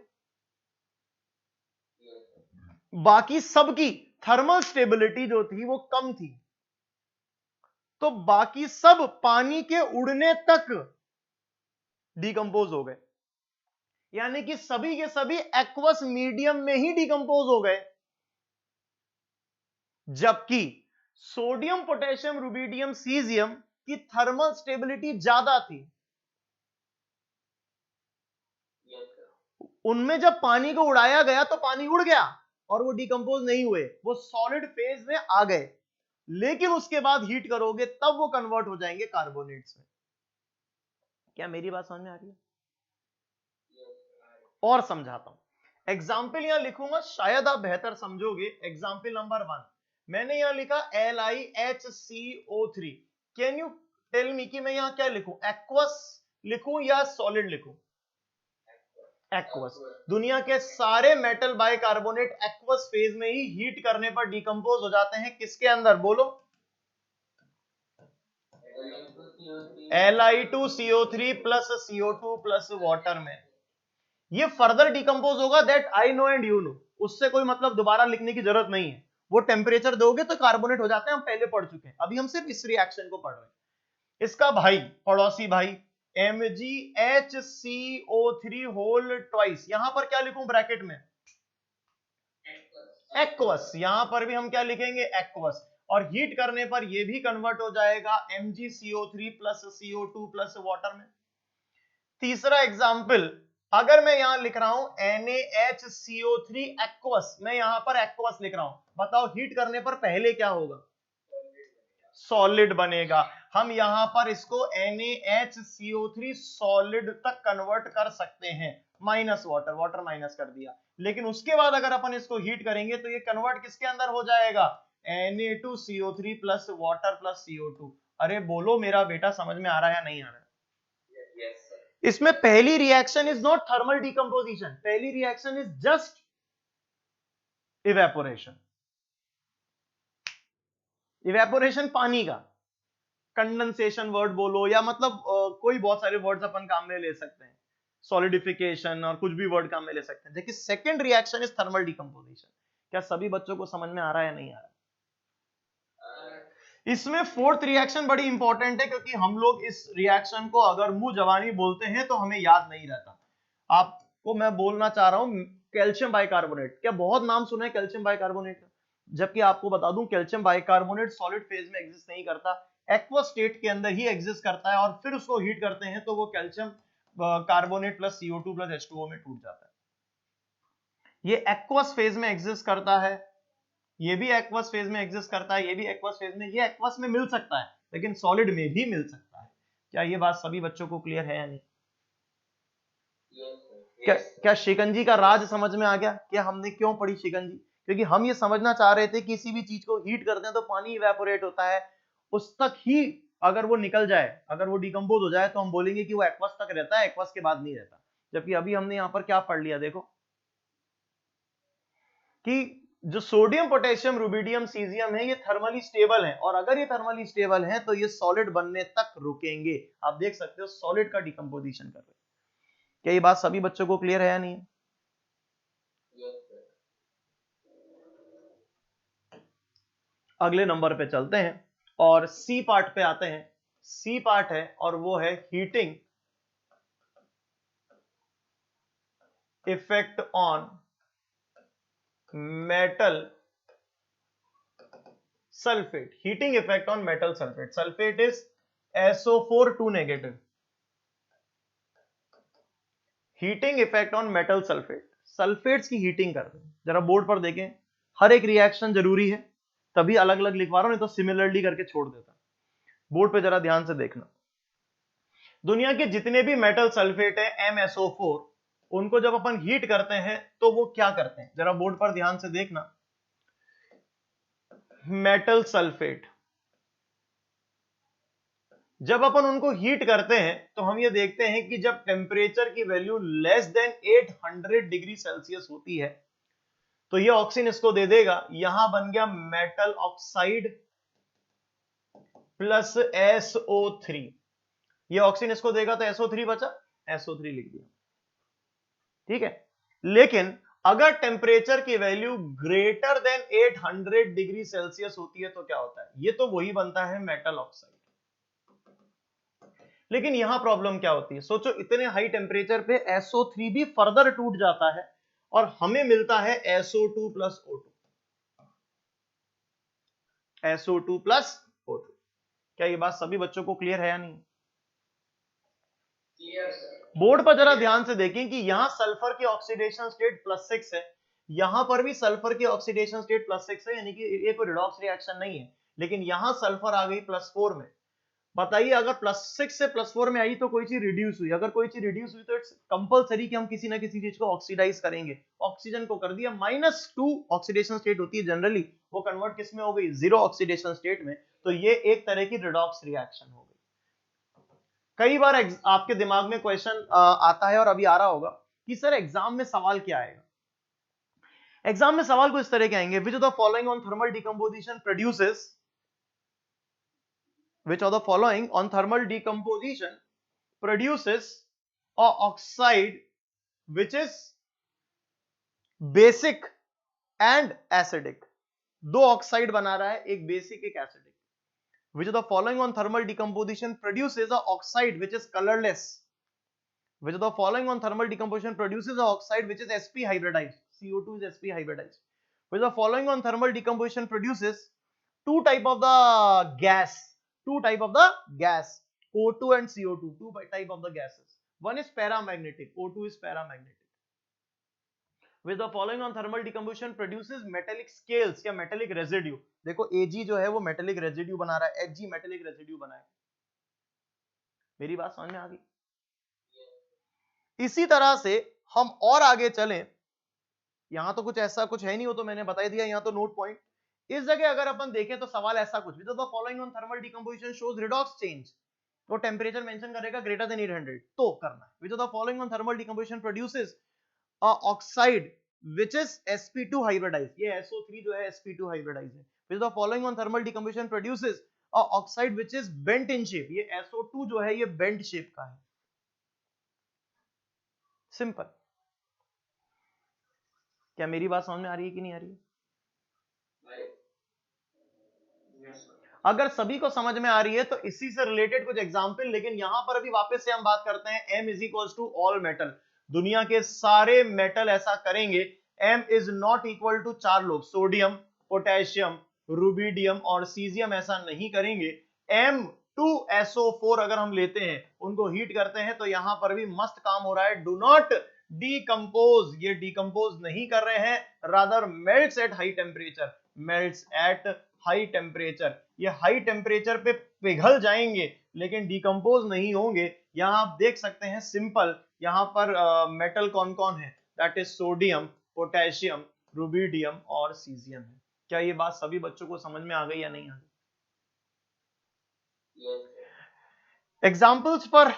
बाकी सबकी थर्मल स्टेबिलिटी जो थी वो कम थी, तो बाकी सब पानी के उड़ने तक डिकम्पोज हो गए। यानी कि सभी के सभी एक्वस मीडियम में ही डिकम्पोज हो गए। जबकि सोडियम, पोटेशियम, रुबिडियम, सीजियम की थर्मल स्टेबिलिटी ज्यादा थी। उनमें जब पानी को उड़ाया गया तो पानी उड़ गया और वो डिकम्पोज नहीं हुए, वो सॉलिड फेज में आ गए। लेकिन उसके बाद हीट करोगे तब वो कन्वर्ट हो जाएंगे कार्बोनेट्स में। क्या मेरी बात समझ में आ रही है? और समझाता हूं। एग्जाम्पल यहां लिखूंगा, शायद आप बेहतर समझोगे। एग्जाम्पल नंबर 1 मैंने यहां लिखा LiHCO3। Can you tell me कि मैं यहां क्या लिखूं, एक्वस लिखूं या सॉलिड लिखूं? एक्वस। दुनिया के सारे मेटल बाइकार्बोनेट एक्वस फेज में ही हीट करने पर डिकम्पोज हो जाते हैं। किसके अंदर बोलो? Li2CO3 plus CO2 plus water में। ये फर्दर डिकम्पोज होगा, that I know and you know. उससे कोई मतलब दोबारा लिखने की जरूरत नहीं है। वो टेम्परेचर दोगे तो कार्बोनेट हो जाते हैं, हम पहले पढ़ चुके हैं। अभी हम सिर्फ इस रिएक्शन को पढ़ रहे हैं। इसका भाई, पड़ोसी भाई, MgHCO3 होल ट्वाइस। यहां पर क्या लिखूं ब्रैकेट में? एक्वस। यहां पर भी हम क्या लिखेंगे? एक्वस। और हीट करने पर यह भी कन्वर्ट हो जाएगा MgCO3 plus CO2 plus water में। तीसरा एग्जाम्पल, अगर मैं यहां लिख रहा हूं NaHCO3 एक्वस, मैं यहां पर एक्वस लिख रहा हूं, बताओ हीट करने पर पहले क्या होगा? सॉलिड बनेगा। हम यहां पर इसको NaHCO3 सॉलिड तक कन्वर्ट कर सकते हैं, माइनस वाटर, वाटर माइनस कर दिया। लेकिन उसके बाद अगर अपन इसको हीट करेंगे तो ये कन्वर्ट किसके अंदर हो जाएगा? Na2CO3 plus water plus CO2। अरे बोलो मेरा बेटा, समझ में आ रहा है या नहीं आ रहा है? Yes sir. इसमें पहली reaction is not thermal decomposition, पहली reaction is just evaporation. Evaporation पानी का, कंडेंसेशन वर्ड बोलो या मतलब कोई बहुत सारे वर्ड्स अपन काम में ले सकते हैं, सॉलिडिफिकेशन और कुछ भी वर्ड काम में ले सकते हैं। देखिए second reaction is thermal decomposition. क्या सभी बच्चों को समझ में आ रहा है या नहीं आ रहा? इसमें फोर्थ रिएक्शन बड़ी इंपॉर्टेंट है, क्योंकि हम लोग इस रिएक्शन को अगर मुंह जवानी बोलते हैं तो हमें याद नहीं रहता। आपको मैं बोलना चाह रहा हूं कैल्शियम बाइकार्बोनेट। क्या बहुत नाम सुना है कैल्शियम बाइकार्बोनेट का? जबकि आपको बता दूं कैल्शियम बाइकार्बोनेट सॉलिड फेज में एग्जिस्ट नहीं करता, एक्वा स्टेट के अंदर ही एग्जिस्ट करता है, और फिर उसको हीट करते हैं तो वो calcium carbonate plus CO2 plus H2O में टूट जाता है। ये एक्वस फेज में एग्जिस्ट करता है, ये भी एक्वस फेज में एग्जिस्ट करता है, ये भी एक्वस फेज में, ये एक्वस में मिल सकता है लेकिन सॉलिड में भी मिल सकता है। क्या ये बात सभी बच्चों को क्लियर है या नहीं? क्या शिकंजी का राज समझ में आ गया? क्या हमने क्यों पढ़ी शिकंजी? क्योंकि हम ये समझना चाह रहे थे किसी भी चीज को हीट करते हैं तो पानी इवेपोरेट होता है, उस तक ही अगर वो निकल जाए, अगर वो डिकम्पोज हो जाए तो हम बोलेंगे कि वो एक्वस तक रहता है, एक्वस के बाद नहीं रहता। जबकि अभी हमने यहां पर क्या पढ़ लिया, देखो कि जो सोडियम पोटेशियम रुबिडियम सीजियम है ये थर्मली स्टेबल है, और अगर ये थर्मली स्टेबल है तो ये सॉलिड बनने तक रुकेंगे। आप देख सकते हो सॉलिड का डिकम्पोजिशन कर रहे हैं। क्या ये बात सभी बच्चों को क्लियर है या नहीं? अगले नंबर पे चलते हैं और सी पार्ट पे आते हैं। सी पार्ट है और वो है heating effect on metal sulphate. Heating effect on metal sulphate. Sulphate is SO4 2 negative. Heating effect on metal sulphate, sulphates की हीटिंग कर रहे हैं। जरा बोर्ड पर देखें, हर एक रिएक्शन जरूरी है, तभी अलग अलग लिखवा रहा हूं, नहीं तो सिमिलरली करके छोड़ देता। बोर्ड पे जरा ध्यान से देखना। दुनिया के जितने भी मेटल सल्फेट है MSO4, उनको जब अपन हीट करते हैं तो वो क्या करते हैं, जरा बोर्ड पर ध्यान से देखना। मेटल सल्फेट जब अपन उनको हीट करते हैं तो हम ये देखते हैं कि जब टेम्परेचर की value less than 800 degree Celsius होती है तो ये ऑक्सीजन इसको दे देगा, यहां बन गया मेटल ऑक्साइड प्लस SO3। ये ऑक्सीजन इसको देगा तो SO3 बचा, SO3 लिख दिया, ठीक है। लेकिन अगर टेम्परेचर की value greater than 800 degree Celsius होती है तो क्या होता है, ये तो वही बनता है मेटल ऑक्साइड। लेकिन यहां प्रॉब्लम क्या होती है, सोचो इतने हाई टेम्परेचर पे SO3 भी फर्दर टूट जाता है और हमें मिलता है SO2 plus O2। SO2 plus O2। क्या ये बात सभी बच्चों को क्लियर है या नहीं? बोर्ड पर जरा ध्यान से देखें कि यहां सल्फर की ऑक्सीडेशन स्टेट +6 है, यहां पर भी सल्फर की ऑक्सीडेशन स्टेट +6 है, यानी कि ये कोई रिडॉक्स रिएक्शन नहीं है। लेकिन यहां सल्फर आ गई +4 में। बताइए अगर +6 से +4 में आई तो कोई चीज रिड्यूस हुई, अगर कोई चीज रिड्यूस हुई तो इट्स कंपलसरी कि हम किसी ना किसी चीज को ऑक्सीडाइज करेंगे। ऑक्सीजन को कर दिया -2 ऑक्सीडेशन स्टेट होती है जनरली, वो कन्वर्ट किस में हो गई, 0 ऑक्सीडेशन स्टेट में। तो ये एक तरह की रिडॉक्स रिएक्शन हो गई। कई बार आपके दिमाग में क्वेश्चन आता है और अभी आ रहा होगा कि सर एग्जाम में सवाल क्या आएगा। एग्जाम में सवाल कुछ इस तरह के आएंगे, विच of the following on thermal decomposition produces, which of the following on thermal decomposition produces a oxide which is basic and acidic। दो ऑक्साइड बना रहा है, एक बेसिक एक acidic. which of the following on thermal decomposition produces a oxide which is colorless। which of the following on thermal decomposition produces a oxide which is sp hybridized। CO2 is sp hybridized। which of the following on thermal decomposition produces two type of the gas, O2 and CO2, two type of the gases। one is paramagnetic, O2 is paramagnetic। with the following on thermal decomposition produces metallic scales या metallic residue। देखो Ag जो है वो metallic residue बना रहा है, Hg metallic residue बनाए। मेरी बात समझ में आ गई? इसी तरह से हम और आगे चलें, यहां तो कुछ ऐसा कुछ है नहीं, वो तो मैंने बता दिया, यहां तो नोट पॉइंट। इस जगह अगर अपन देखें तो सवाल ऐसा कुछ, which of the following on thermal decomposition shows redox change। वो टेम्परेचर मेंशन करेगा ग्रेटर देन 800, तो करना है which of the following on thermal decomposition produces a oxide which is sp2 hybridized, ये SO3 जो है sp2 hybridized है, which the following on thermal decomposition produces a oxide which is bent in shape, ये SO2 जो है ये bent shape का है, सिंपल। क्या मेरी बात समझ में आ रही है कि नहीं आ रही है? अगर सभी को समझ में आ रही है तो इसी से रिलेटेड कुछ एग्जांपल, लेकिन यहां पर अभी वापस से हम बात करते हैं M is equals to all metal, दुनिया के सारे मेटल ऐसा करेंगे। M is not equal to 4 लोग, सोडियम, पोटेशियम, रुबिडियम और सीजियम ऐसा नहीं करेंगे। M2SO4 अगर हम लेते हैं, उनको हीट करते हैं तो यहां पर भी मस्त काम हो रहा है। डू नॉट डीकंपोज, ये डीकंपोज नहीं कर रहे हैं, rather melts at high temperature, melts at high temperature, ये हाई टेम्परेचर पे पिघल जाएंगे लेकिन डिकम्पोज नहीं होंगे। यहां आप देख सकते हैं सिंपल, यहां पर मेटल कौन कौन है, that is sodium, potassium, rubidium और सीजियम है। क्या ये बात सभी बच्चों को समझ में आ गई या नहीं आ गई? एग्जाम्पल्स पर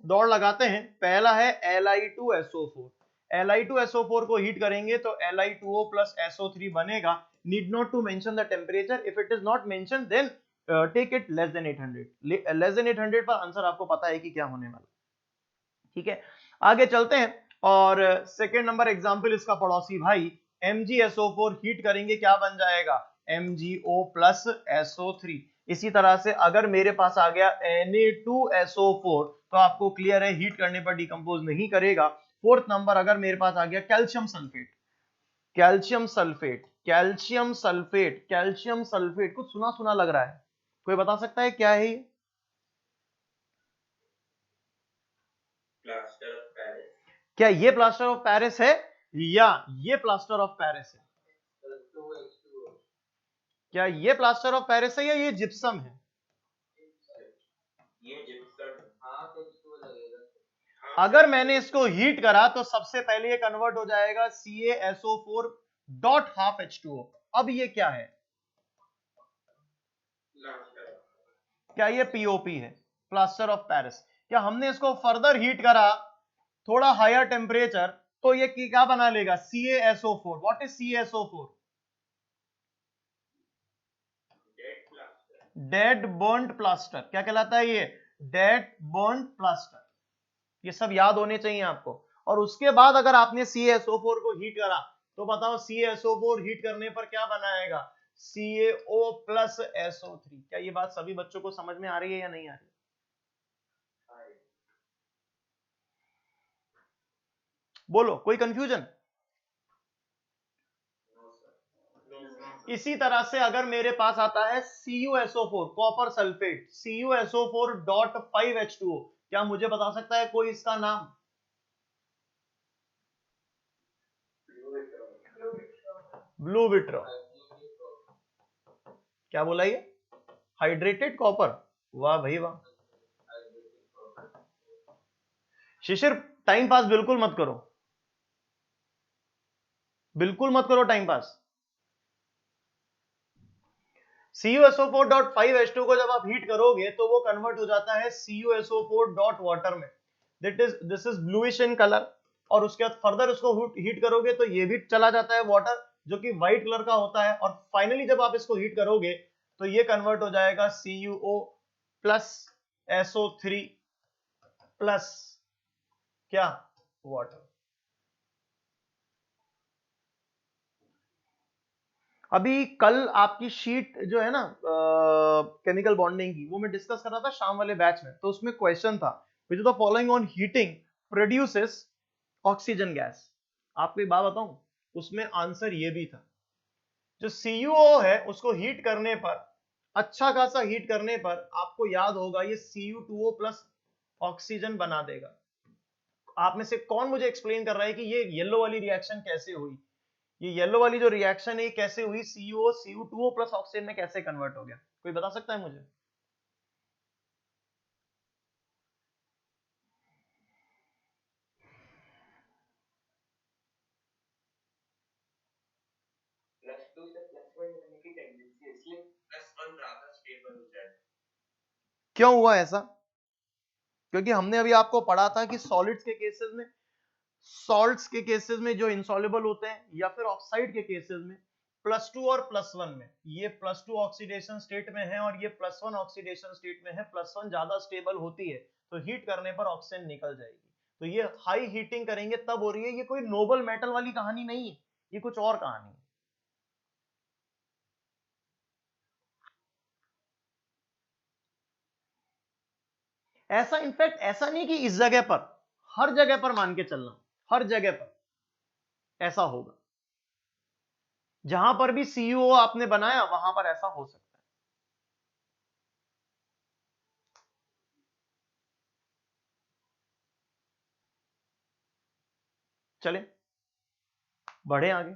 दौड़ लगाते हैं। पहला है Li2SO4, Li2SO4 को हीट करेंगे तो Li2O plus SO3 बनेगा। Need not to mention the temperature, if it is not mention then take it less than 800, less than 800 पर आंसर आपको पता है कि क्या होने वाला। ठीक है, आगे चलते हैं और सेकेंड नंबर एग्जाम्पल इसका पड़ोसी भाई MgSO4 हीट करेंगे, क्या बन जाएगा, MgO plus SO3। इसी तरह से अगर मेरे पास आ गया Na2SO4 तो आपको क्लियर है हीट करने पर डिकम्पोज नहीं करेगा। फोर्थ नंबर अगर मेरे पास आ गया calcium sulphate, calcium sulphate, calcium sulphate, calcium sulphate, कुछ सुना सुना लग रहा है, कोई बता सकता है क्या है ये? Plaster of Paris. क्या ये प्लास्टर ऑफ पेरिस है या ये प्लास्टर ऑफ पेरिस है? क्या ये प्लास्टर ऑफ पेरिस है या ये जिप्सम है? ये जिप्सम, हाँ तो लगेगा। अगर मैंने इसको हीट करा तो सबसे पहले ये कन्वर्ट हो जाएगा CaSO4 डॉट हाफ H2O। अब ये क्या है, क्या ये POP है, प्लास्टर ऑफ पेरिस। क्या हमने इसको फर्दर हीट करा थोड़ा हायर टेम्परेचर तो ये क्या बना लेगा, CaSO4। What is CaSO4? Dead burned plaster. क्या कहलाता है ये, डेड बर्न्ड प्लास्टर। ये सब याद होने चाहिए आपको। और उसके बाद अगर आपने CaSO4 को हीट करा तो बताओ CaSO4 हीट करने पर क्या बनाएगा, CaO plus SO3। क्या ये बात सभी बच्चों को समझ में आ रही है या नहीं आ रही? बोलो, कोई कंफ्यूजन? इसी तरह से अगर मेरे पास आता है CuSO4 copper sulphate, CuSO4 dot 5H2O, क्या मुझे बता सकता है कोई इसका नाम? Blue vitro. क्या बोला ये, हाइड्रेटेड कॉपर, वाह भाई वाह। शिशिर टाइम पास बिल्कुल मत करो, बिल्कुल मत करो टाइम पास। CuSO4.5H2 को जब आप हीट करोगे तो वो कन्वर्ट हो जाता है CuSO4 डॉट वाटर में, this is bluish in colour. और उसके बाद फर्दर उसको हीट करोगे तो ये भी चला जाता है वाटर, जो कि व्हाइट कलर का होता है। और फाइनली जब आप इसको हीट करोगे तो ये कन्वर्ट हो जाएगा CuO प्लस SO3 प्लस क्या, वाटर। अभी कल आपकी शीट जो है ना केमिकल बॉन्डिंग की, वो मैं डिस्कस कर रहा था शाम वाले बैच में, तो उसमें क्वेश्चन था which the following on heating produces oxygen gas. आपको एक बात बताऊं, उसमें आंसर ये भी था, जो CuO है उसको हीट करने पर, अच्छा खासा हीट करने पर आपको याद होगा ये Cu2O प्लस ऑक्सीजन बना देगा। आप में से कौन मुझे एक्सप्लेन कर रहा है कि ये येलो वाली रिएक्शन कैसे हुई, ये येलो वाली जो रिएक्शन है कैसे हुई, CuO Cu2O प्लस ऑक्सीजन में कैसे कन्वर्ट हो गया, कोई बता सकता है मुझे? +2 से +1 होने की टेंडेंसी है, इसलिए +1 ज्यादा स्टेबल हो जाए। क्यों हुआ ऐसा? क्योंकि हमने अभी आपको पढ़ा था कि सॉलिड्स के केसेस में, सॉल्ट्स के केसेस में जो इंसॉल्युबल होते हैं, या फिर ऑक्साइड के केसेस में +2 और +1 में, ये +2 ऑक्सीडेशन स्टेट में है और ये +1 ऑक्सीडेशन स्टेट में है, +1 ज्यादा स्टेबल होती है तो हीट करने पर ऑक्सीजन निकल जाएगी। तो ये हाई हीटिंग करेंगे तब हो रही है। ये कोई नोबल मेटल वाली कहानी नहीं है, ये कुछ और कहानी है। ऐसा इनफैक्ट ऐसा नहीं कि इस जगह पर, हर जगह पर मान के चलना, हर जगह पर ऐसा होगा। जहां पर भी सीईओ आपने बनाया वहां पर ऐसा हो सकता है। चले बढ़े आगे,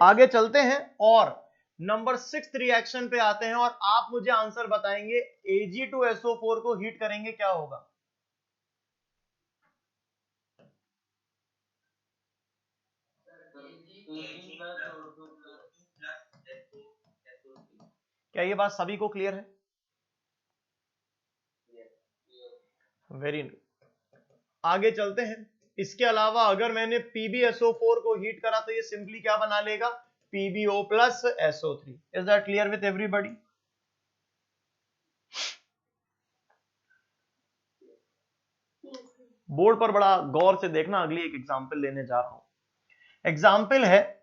आगे चलते हैं और नंबर 6 रिएक्शन पे आते हैं और आप मुझे आंसर बताएंगे। Ag2SO4 को हीट करेंगे क्या होगा? क्या ये बात सभी को क्लियर है? वेरी गुड, आगे चलते हैं। इसके अलावा अगर मैंने PbSO4 को हीट करा तो ये सिंपली क्या बना लेगा? PbO + SO3। Is that clear with everybody? Board पर बड़ा गौर से देखना, अगली एक एग्जांपल लेने जा रहा हूं। एग्जांपल है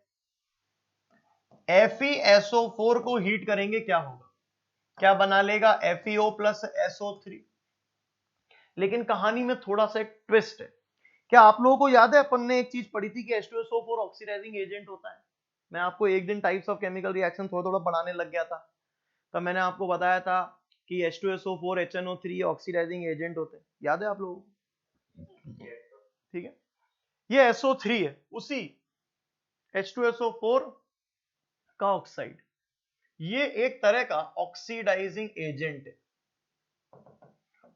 FeSO4 को हीट करेंगे क्या होगा? क्या बना लेगा? FeO + SO3। लेकिन कहानी में थोड़ा सा एक ट्विस्ट है। क्या आप लोगों को याद है अपन ने एक चीज पढ़ी थी कि H2SO4 ऑक्सीडाइजिंग एजेंट होता है? मैं आपको एक दिन टाइप्स ऑफ केमिकल रिएक्शन थोड़ा थोड़ा पढ़ाने लग गया था, तब मैंने आपको बताया था कि H2SO4 HNO3 ऑक्सीडाइजिंग एजेंट होते हैं। याद है आप लोगों को? ठीक है, ये SO3 है, उसी H2SO4 का ऑक्साइड। ये एक तरह का ऑक्सीडाइजिंग एजेंट है,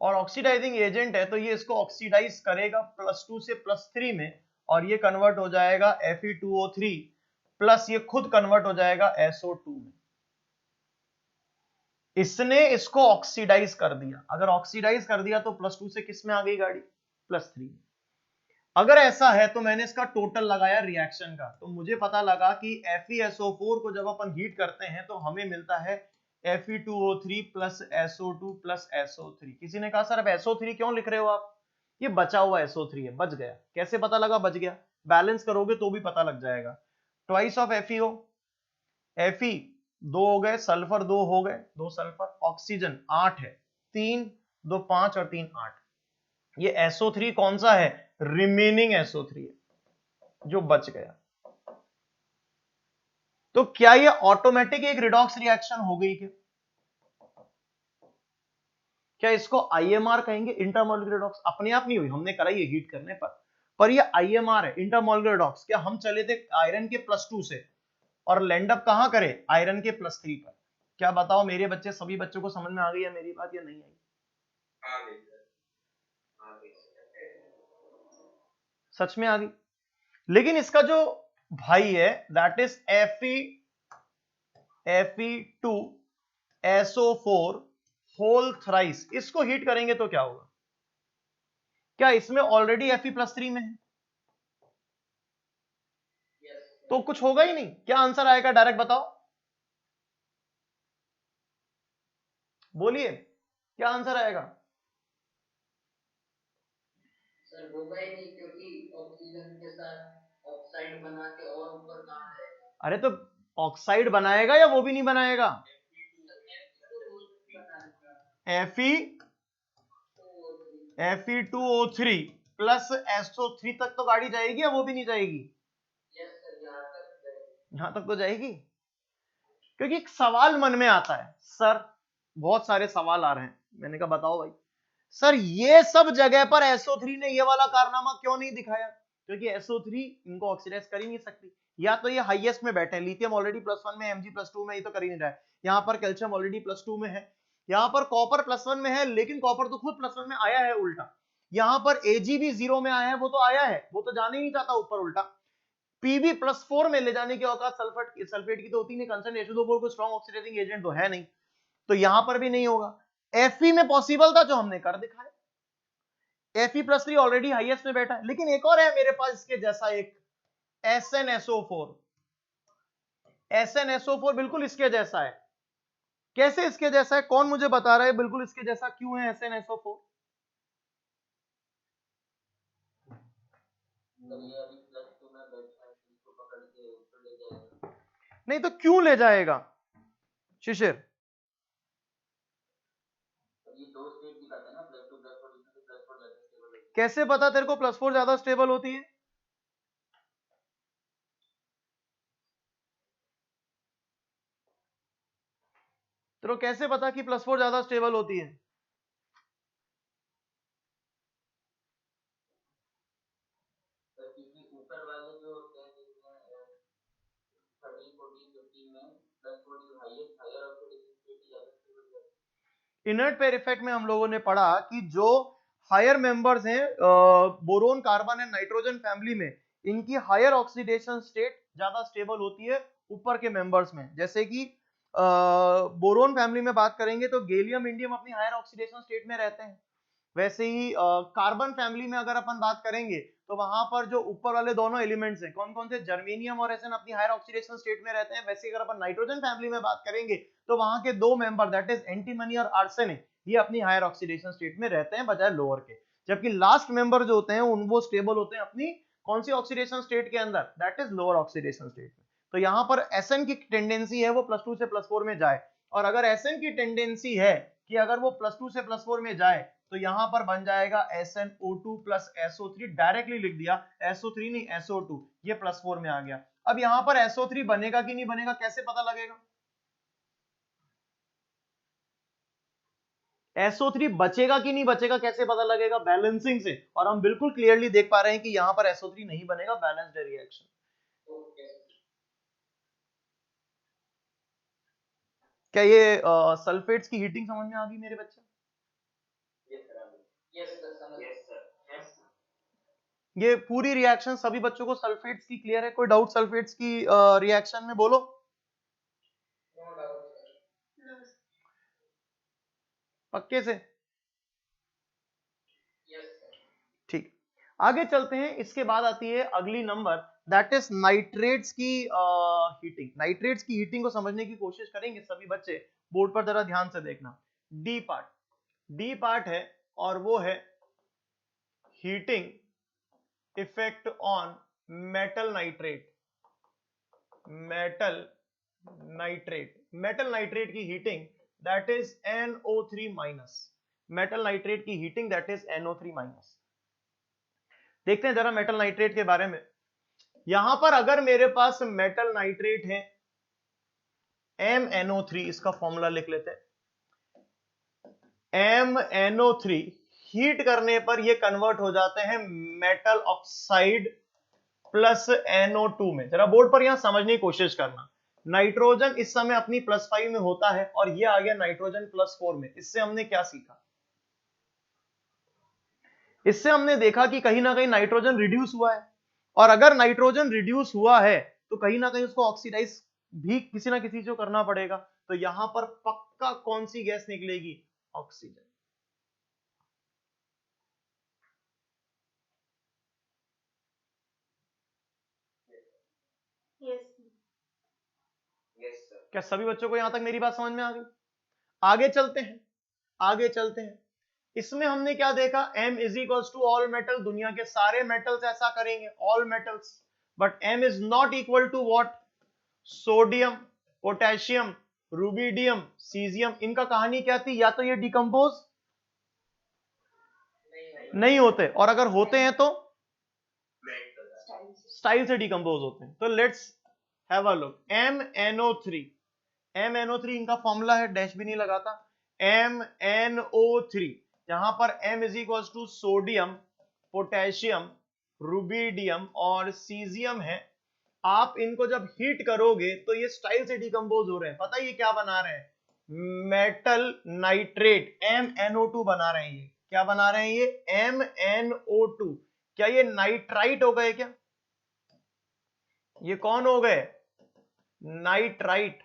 और ऑक्सीडाइजिंग एजेंट है तो ये इसको ऑक्सीडाइज करेगा +2 से +3 में, और ये कन्वर्ट हो जाएगा Fe2O3 प्लस ये खुद कन्वर्ट हो जाएगा SO2 में। इसने इसको ऑक्सीडाइज कर दिया। अगर ऑक्सीडाइज कर दिया तो +2 से किस में आ गई गाड़ी? +3 में। अगर ऐसा है तो मैंने इसका टोटल लगाया रिएक्शन का, तो मुझे पता लगा कि FeSO4 को जब अपन हीट करते हैं तो हमें मिलता है Fe2O3 + SO2 + SO3। किसी ने कहा सर अब SO3 क्यों लिख रहे हो आप? ये बचा हुआ SO3 है, बच गया। कैसे पता लगा बच गया? बैलेंस करोगे तो भी पता लग जाएगा। ट्वाइस ऑफ FeO, Fe 2 हो गए, सल्फर 2 हो गए, 2 सल्फर, ऑक्सीजन 8 है, 3 2 5 और 3 8। ये SO3 कौन सा है? रिमेनिंग SO3 है जो बच गया। तो क्या ये ऑटोमेटिक एक रिडॉक्स रिएक्शन हो गई? क्या इसको IMR कहेंगे? Intermolecular redox. अपने आप नहीं हुई, हमने कराई है हीट करने पर ये IMR है, इंटरमॉलिक्यूलर रिडॉक्स। क्या हम चले थे आयरन के +2 से और लैंड अप कहां करे? आयरन के +3 पर। क्या बताओ मेरे बच्चे, सभी बच्चों को समझ में आ गई है मेरी बात या नहीं आई? सच में आ गई। लेकिन इसका जो भाई है that is Fe2SO4 whole thrice, इसको हीट करेंगे तो क्या होगा? क्या इसमें ऑलरेडी Fe+3 में है? तो कुछ होगा ही नहीं। क्या आंसर आएगा डायरेक्ट बताओ, बोलिए क्या आंसर आएगा? सर होगा ही नहीं, क्योंकि ऑक्सीजन के साथ ऑक्साइड बना के और ऊपर कहां जाएगा? अरे तो ऑक्साइड बनाएगा या वो भी नहीं बनाएगा? Fe2O3 + SO3 तक तो गाड़ी जाएगी या वो भी नहीं जाएगी? यहां तक तो जाएगी। क्योंकि एक सवाल मन में आता है, सर बहुत सारे सवाल आ रहे हैं, मैंने कहा बताओ भाई सर ये सब जगह पर SO3 ने ये वाला कारनामा क्यों नहीं दिखाया? क्योंकि SO3 इनको ऑक्सीडाइज कर ही नहीं सकती। या तो ये हाईएस्ट में बैठे, लिथियम ऑलरेडी +1 में, Mg+2 में, ये तो कर ही नहीं रहा है। यहाँ पर कैल्शियम ऑलरेडी +2 में है, यहाँ पर कॉपर +1 में है, लेकिन कॉपर तो खुद +1 में आया है उल्टा। यहाँ पर Ag भी 0 में आया है, वो तो आया है, वो तो जाने ही नहीं चाहता ऊपर उल्टा। Pb +4 में ले जाने की औकात सल्फेट की तो होती नहीं। कंसर्न H2O4 को स्ट्रॉन्ग ऑक्सीडाइजिंग एजेंट तो है नहीं, तो यहां पर भी नहीं होगा। Fe में पॉसिबल था जो हमने कर दिखाया, Fe+3 ऑलरेडी हाईएस्ट में बैठा है, लेकिन एक और है मेरे पास इसके जैसा एक SnSO4, SnSO4 बिल्कुल इसके जैसा है। कैसे इसके जैसा है, कौन मुझे बता रहा है बिल्कुल इसके जैसा क्यों है SnSO4? नहीं तो क्यों ले जाएगा शिशिर? कैसे पता तेरे को +4 ज्यादा स्टेबल होती है? तेरे को कैसे पता कि +4 ज्यादा स्टेबल होती है? ऊपर वाले जो होते हैं जिसमें 13, 14, 15 में +4 is highest, higher oxidation state ज्यादा स्टेबल है। इनर्ट पेयर इफेक्ट में हम लोगों ने पढ़ा कि जो हायर मेंबर्स हैं boron, carbon and nitrogen family में, इनकी हायर ऑक्सीडेशन स्टेट ज्यादा स्टेबल होती है ऊपर के मेंबर्स में। जैसे कि बोरोन फैमिली में बात करेंगे तो गैलियम, इंडियम अपनी हायर ऑक्सीडेशन स्टेट में रहते हैं। वैसे ही कार्बन फैमिली में अगर अपन बात करेंगे तो वहां पर जो ऊपर वाले दोनों एलिमेंट्स हैं, कौन कौन से, जर्मेनियम और एसएन अपनी हायर ऑक्सीडेशन स्टेट में रहते हैं। वैसे अगर अपन नाइट्रोजन फैमिली में बात करेंगे तो वहां के दो मेंबर दैट इज एंटीमनी और आर्सेनिक, ये अपनी हायर ऑक्सीडेशन स्टेट में रहते हैं बजाय लोअर के। जबकि लास्ट मेंबर जो होते हैं उन वो स्टेबल होते हैं अपनी कौन सी ऑक्सीडेशन स्टेट के अंदर, that is lower oxidation state में। तो यहाँ पर एसएन की टेंडेंसी है वो +2 से +4 में जाए, और अगर एसएन की टेंडेंसी है कि अगर वो +2 से +4 में जाए तो यहां पर बन जाएगा SnO2 प्लस SO3, डायरेक्टली लिख दिया, SO3 नहीं SO2, ये +4 में आ गया। अब यहां पर SO3 बनेगा कि नहीं बनेगा, कैसे पता लगेगा? SO3 बचेगा कि नहीं बचेगा कैसे पता लगेगा? बैलेंसिंग से, और हम बिल्कुल क्लियरली देख पा रहे हैं कि यहां पर SO3 नहीं बनेगा, बैलेंस्ड रिएक्शन। क्या ये सल्फेट्स की हीटिंग समझ में आ गई मेरे बच्चे? ये पूरी रिएक्शन सभी बच्चों को सल्फेट्स की क्लियर है? कोई डाउट सल्फेट्स की रिएक्शन में? बोलो। पक्के से? ठीक, आगे चलते हैं। इसके बाद आती है अगली नंबर, दैट इज नाइट्रेट्स की हीटिंग। नाइट्रेट्स की हीटिंग को समझने की कोशिश करेंगे सभी बच्चे, बोर्ड पर जरा ध्यान से देखना। डी पार्ट, डी पार्ट है और वो है heating effect on metal nitrate. Metal nitrate, metal nitrate की heating that is NO3 minus. Metal nitrate की heating that is NO3 minus. देखते हैं जरा मेटल नाइट्रेट के बारे में। यहां पर अगर मेरे पास मेटल नाइट्रेट है MnO3, इसका फॉर्मूला लिख लेते हैं। MnO3 हीट करने पर ये कन्वर्ट हो जाते हैं मेटल ऑक्साइड प्लस NO2 में। जरा बोर्ड पर यहां समझने की कोशिश करना। नाइट्रोजन इस समय अपनी +5 में होता है और ये आ गया नाइट्रोजन +4 में। इससे हमने क्या सीखा? इससे हमने देखा कि कहीं ना कहीं नाइट्रोजन रिड्यूस हुआ है, और अगर नाइट्रोजन रिड्यूस हुआ है तो कहीं ना कहीं उसको ऑक्सीडाइज भी किसी ना किसी से करना पड़ेगा। तो यहां पर पक्का कौन सी गैस निकलेगी? ऑक्सीजन। क्या सभी बच्चों को यहां तक मेरी बात समझ में आ गई? आगे चलते हैं, आगे चलते हैं। इसमें हमने क्या देखा? M is equals to all metal, दुनिया के सारे मेटल्स ऐसा करेंगे, all metals. But M is not equal to what? Sodium, potassium, rubidium, caesium. इनका कहानी क्या थी? या तो ये डिकम्पोज नहीं होते, और अगर होते हैं तो स्टाइल से डिकम्पोज होते हैं। तो let's have a look. MnO3, MnO3 इनका फॉर्मूला है, डैश भी नहीं लगाता। MnO3, यहां पर M is equal to sodium, potassium, rubidium और सीजियम है। आप इनको जब हीट करोगे तो ये स्टाइल से डिकम्पोज हो रहे हैं। पता है ये क्या बना रहे हैं? मेटल नाइट्रेट, MnO2 बना रहे हैं। ये क्या बना रहे हैं? ये MnO2। क्या ये नाइट्राइट हो गए? क्या ये कौन हो गए? नाइट्राइट।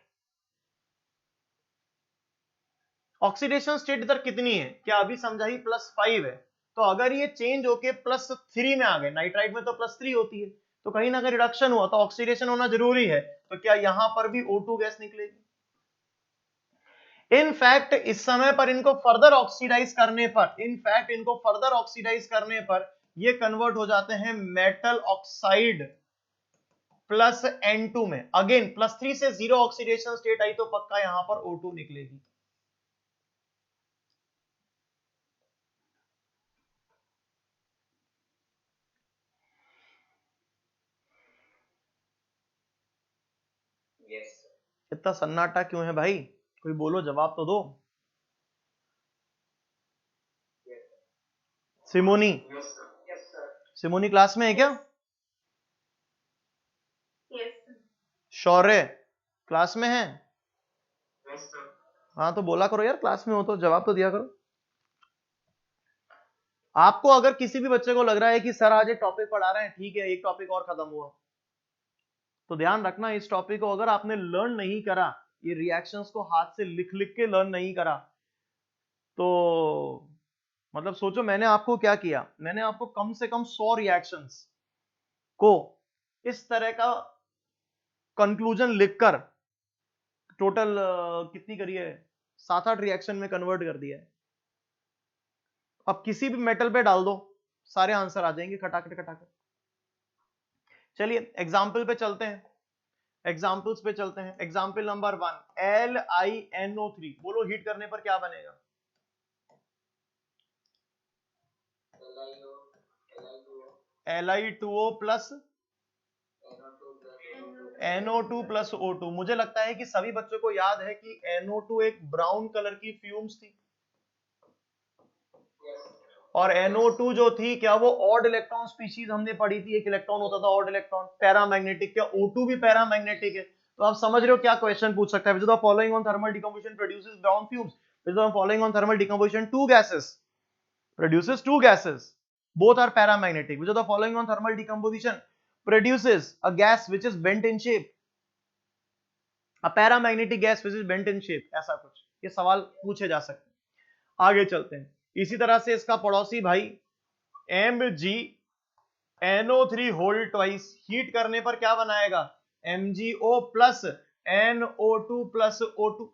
ऑक्सीडेशन स्टेट इधर कितनी है, क्या अभी समझा ही, +5 है। तो अगर ये चेंज होके +3 में आ गए, नाइट्राइट में तो +3 होती है, तो कहीं ना कहीं रिडक्शन हुआ, तो ऑक्सीडेशन होना जरूरी है, तो क्या यहां पर भी O2 गैस निकलेगी। इनफैक्ट इस समय पर इनको फर्दर ऑक्सीडाइज करने पर ये कन्वर्ट हो जाते हैं मेटल ऑक्साइड +N2 में। अगेन +3 से 0 ऑक्सीडेशन स्टेट आई तो पक्का यहां पर O2 निकलेगी। yes, इतना सन्नाटा क्यों है भाई, कोई बोलो, जवाब तो दो। yes, Simoni, yes, sir, Simoni class में है क्या? yes, sir, शौर्य क्लास में है? yes, sir, हाँ तो बोला करो यार, क्लास में हो तो जवाब तो दिया करो। आपको अगर किसी भी बच्चे को लग रहा है कि सर आज एक टॉपिक पढ़ा रहे हैं, ठीक है, एक टॉपिक और खत्म हुआ, तो ध्यान रखना इस टॉपिक को अगर आपने लर्न नहीं करा, ये रिएक्शंस को हाथ से लिख लिख के लर्न नहीं करा, तो मतलब सोचो मैंने आपको क्या किया, मैंने आपको कम से कम 100 रिएक्शंस को इस तरह का कंक्लूजन लिखकर टोटल कितनी करिए, 7-8 रिएक्शन में कन्वर्ट कर दिया है। अब किसी भी मेटल पे डाल दो, सारे आंसर आ जाएंगे खटाखट खटाखट। चलिए एग्जाम्पल पे चलते हैं, एग्जाम्पल्स पे चलते हैं। एग्जाम्पल नंबर 1, LiNO3, बोलो हीट करने पर क्या बनेगा? Li2O plus NO2 plus O2। मुझे लगता है कि सभी बच्चों को याद है कि NO2 एक ब्राउन कलर की फ्यूम्स थी, और NO2 जो थी, क्या वो ऑड इलेक्ट्रॉन स्पीशीज हमने पढ़ी थी, एक इलेक्ट्रॉन होता था ऑड इलेक्ट्रॉन, पैरामैग्नेटिक। क्या O2 भी पैरामैग्नेटिक है? तो आप समझ रहे हो क्या क्वेश्चन पूछ सकता है, which of the following on thermal decomposition produces brown fumes, which of the following on thermal decomposition two gases produces two gases, both are paramagnetic, which of the following on thermal decomposition produces a gas which is bent in shape, a paramagnetic gas which is bent in shape, ऐसा कुछ ये सवाल पूछे जा सकते हैं। आगे चलते हैं, इसी तरह से इसका पड़ोसी भाई MgNO3 होल ट्वाइस, हीट करने पर क्या बनाएगा? MgO plus NO2 plus O2।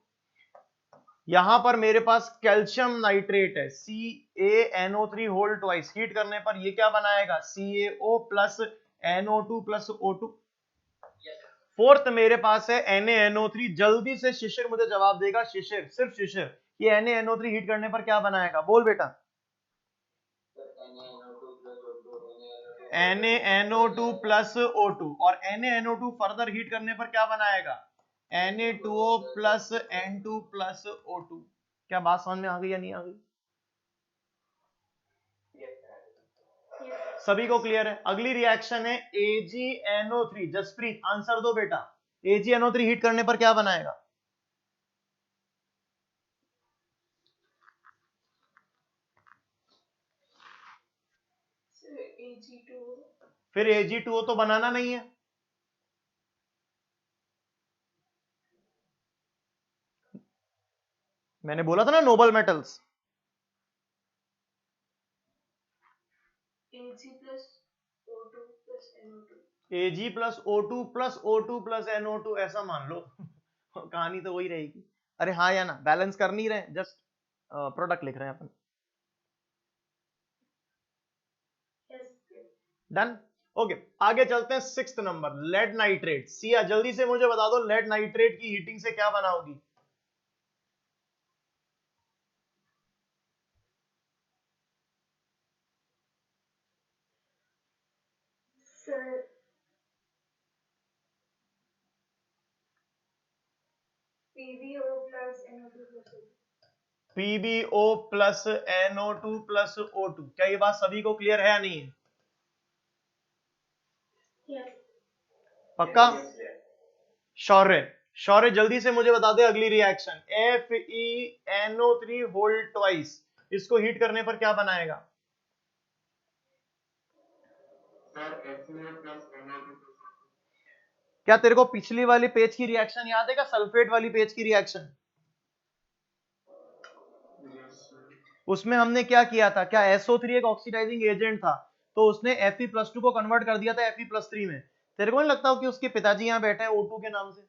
यहां पर मेरे पास कैल्शियम नाइट्रेट है, CaNO3 होल ट्वाइस, हीट करने पर ये क्या बनाएगा? CaO plus NO2 plus O2। Fourth मेरे पास है NaNO3, जल्दी से शिशिर मुझे जवाब देगा, शिशिर, सिर्फ शिशिर, ये NaNO3 हीट करने पर क्या बनाएगा? बोल बेटा। NaNO2 प्लस O2, और NaNO2 फर्दर हीट करने पर क्या बनाएगा? Na2O plus N2 plus O2। क्या बात समझ में आ गई या नहीं आ गई? सभी को क्लियर है? अगली रिएक्शन है AgNO3। जसप्रीत आंसर दो बेटा, AgNO3 हीट करने पर क्या बनाएगा? Ag2O, फिर Ag2O तो बनाना नहीं है, मैंने बोला था ना noble metals. Ag plus O2 plus NO2, Ag plus O2 plus O2 plus NO2, ऐसा मान लो कहानी तो वही रहेगी। अरे हाँ या ना, बैलेंस कर नहीं रहे, जस्ट प्रोडक्ट लिख रहे हैं अपन। Done, okay. आगे चलते हैं, 6th number, lead nitrate. Siya जल्दी से मुझे बता दो, लेड नाइट्रेट की हीटिंग से क्या बनाओगी? sir, PbO plus NO2 plus O2, PbO plus NO2 plus O2। क्या ये बात सभी को क्लियर है या नहीं है? yes, पक्का? शौर्य, शौर्य जल्दी से मुझे बता दे अगली रिएक्शन, FeNO3 होल ट्वाइस, इसको हीट करने पर क्या बनाएगा? क्या तेरे को पिछली वाली पेज की रिएक्शन याद है क्या, सल्फेट वाली पेज की रिएक्शन? उसमें हमने क्या किया था, क्या SO3 एक ऑक्सीडाइजिंग एजेंट था, तो उसने Fe+2 को कन्वर्ट कर दिया था Fe+3 में। तेरे को नहीं लगता हो कि उसके पिताजी यहाँ बैठे हैं O2 के नाम से?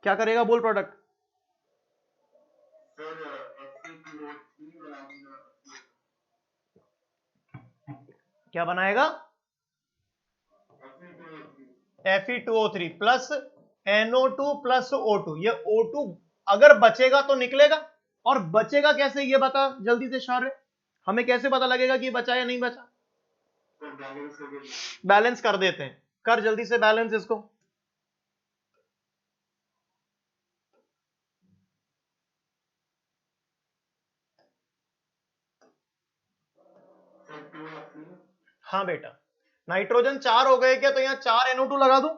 क्या करेगा बोल प्रोडक्ट? क्या बनाएगा? Fe2O3 plus NO2 plus O2। ये O2 अगर बचेगा तो निकलेगा, और बचेगा कैसे ये बता जल्दी से शौर्य, हमें कैसे पता लगेगा कि बचा या नहीं बचा? बैलेंस कर देते हैं, कर जल्दी से बैलेंस इसको। हाँ बेटा, नाइट्रोजन 4 हो गए क्या, तो यहाँ 4 NO2 लगा दूं?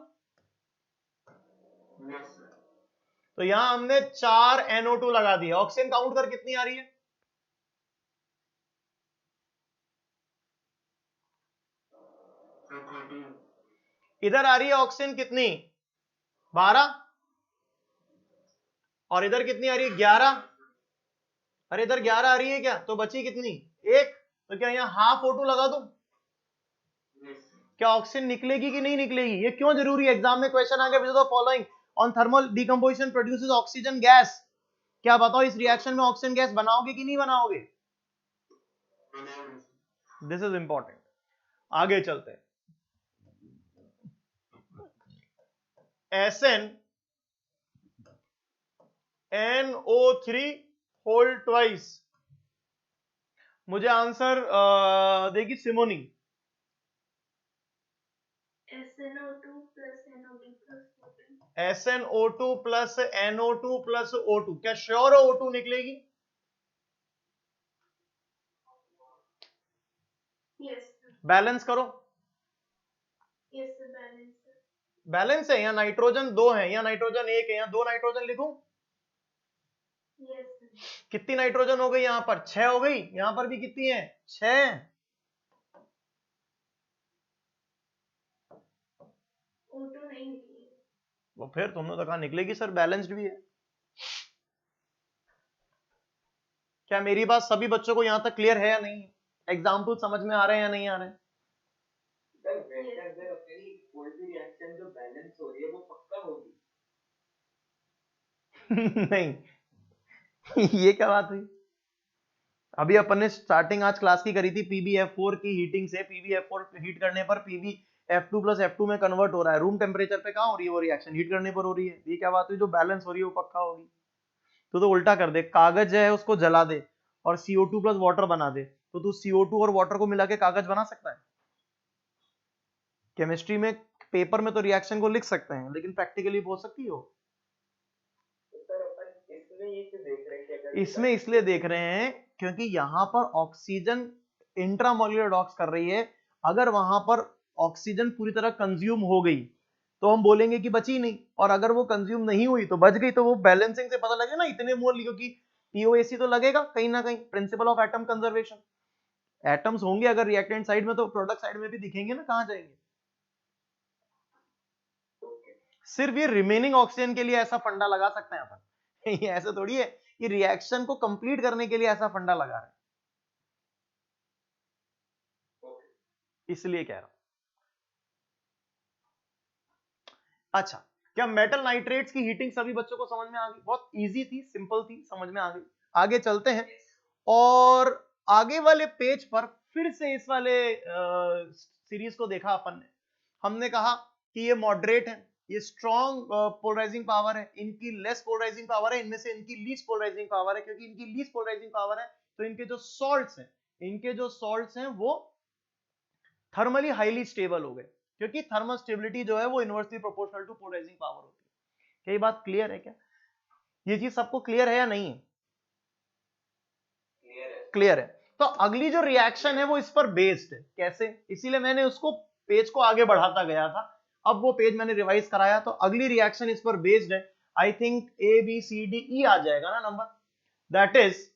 तो यहां हमने 4 NO2 लगा दिया। ऑक्सीजन काउंट कर कितनी आ रही है? इधर आ रही है ऑक्सीजन कितनी? 12। और इधर कितनी आ रही है? 11। अरे इधर 11 आ रही है क्या, तो बची कितनी? 1। तो क्या यहाँ हाफ O2 लगा दूं? क्या ऑक्सीजन निकलेगी कि नहीं निकलेगी? ये क्यों जरूरी है? एग्जाम में क्वेश्चन आ गया, विच of the following on thermal decomposition produces oxygen gas. क्या बताओ इस रिएक्शन में ऑक्सीजन गैस बनाओगे कि नहीं बनाओगे? This is important. आगे चलते हैं। SnNO3 whole twice. मुझे आंसर देगी सिमोनी। SnO2 plus NO2 plus O2। क्या श्योर हो O2 निकलेगी? बैलेंस करो। बैलेंस है। यहाँ नाइट्रोजन 2 है, यहाँ नाइट्रोजन 1 है, यहाँ 2 नाइट्रोजन लिखूं? कितनी नाइट्रोजन हो गई? यहाँ पर 6 हो गई, यहाँ पर भी कितनी है? 6। वो फिर तुमने तो कहा निकलेगी सर, बैलेंस्ड भी है। क्या मेरी बात सभी बच्चों को यहां तक क्लियर है या नहीं? एग्जाम्पल समझ में आ रहे हैं या नहीं आ रहे हैं? कोई भी रिएक्शन जो बैलेंस हो रही है वो पक्का होगी। नहीं ये क्या बात हुई? अभी अपन ने स्टार्टिंग आज क्लास की करी थी PbF4 की हीटिंग से। PbF4 हीट करने पर PbF2 प्लस F2 में कन्वर्ट हो रहा है। रूम टेम्परेचर पे कहां हो रही है वो रिएक्शन? हीट करने पर हो रही है। ये क्या बात हुई? जो बैलेंस हो रही है वो पक्का होगी। तो उल्टा कर दे, कागज है उसको जला दे और CO2 प्लस वाटर बना दे, तो तू CO2 और वाटर को मिला के कागज बना सकता है? केमिस्ट्री में पेपर में तो रिएक्शन को लिख सकते हैं, लेकिन प्रैक्टिकली हो सकती हो? इसमें इसलिए देख रहे हैं क्योंकि यहां पर ऑक्सीजन इंट्रामोल्यूलर डॉक्स कर रही है। अगर वहां पर ऑक्सीजन पूरी तरह कंज्यूम हो गई तो हम बोलेंगे कि बची नहीं, और अगर वो कंज्यूम नहीं हुई तो बच गई। तो वो बैलेंसिंग से पता लगे ना, इतने मोल लिखो कि POAC तो लगेगा कहीं ना कहीं। Principle of atom conservation. Atoms होंगे अगर रिएक्टेंट साइड में तो प्रोडक्ट साइड में भी दिखेंगे ना, कहां जाएंगे? सिर्फ ये रिमेनिंग ऑक्सीजन के लिए ऐसा फंडा लगा सकते हैं अपन। ये ऐसे थोड़ी है कि रिएक्शन को कंप्लीट करने के लिए ऐसा फंडा लगा रहे हैं, इसलिए कह रहा हूं। अच्छा, क्या मेटल नाइट्रेट्स की हीटिंग सभी बच्चों को समझ में आ गई? बहुत इजी थी, सिंपल थी, समझ में आ गई। आगे चलते हैं, और आगे वाले पेज पर फिर से इस वाले सीरीज को देखा अपन ने। हमने कहा कि ये मॉडरेट है, ये स्ट्रॉन्ग पोलराइजिंग पावर है, इनकी लेस पोलराइजिंग पावर है, इनमें से इनकी लीस्ट पोलराइजिंग पावर है। क्योंकि इनकी लीस्ट पोलराइजिंग पावर है तो इनके जो सॉल्ट्स हैं वो थर्मली हाईली स्टेबल हो गए, क्योंकि थर्मल स्टेबिलिटी जो है वो inversely proportional to polarising power होती है। क्या ये बात क्लियर है? क्या ये चीज सबको क्लियर है या नहीं है? क्लियर है। तो अगली जो रिएक्शन है वो इस पर बेस्ड है। कैसे? इसीलिए मैंने उसको पेज को आगे बढ़ाता गया था। अब वो पेज मैंने रिवाइज कराया, तो अगली रिएक्शन इस पर बेस्ड है। आई थिंक ABCDE आ जाएगा ना number. That is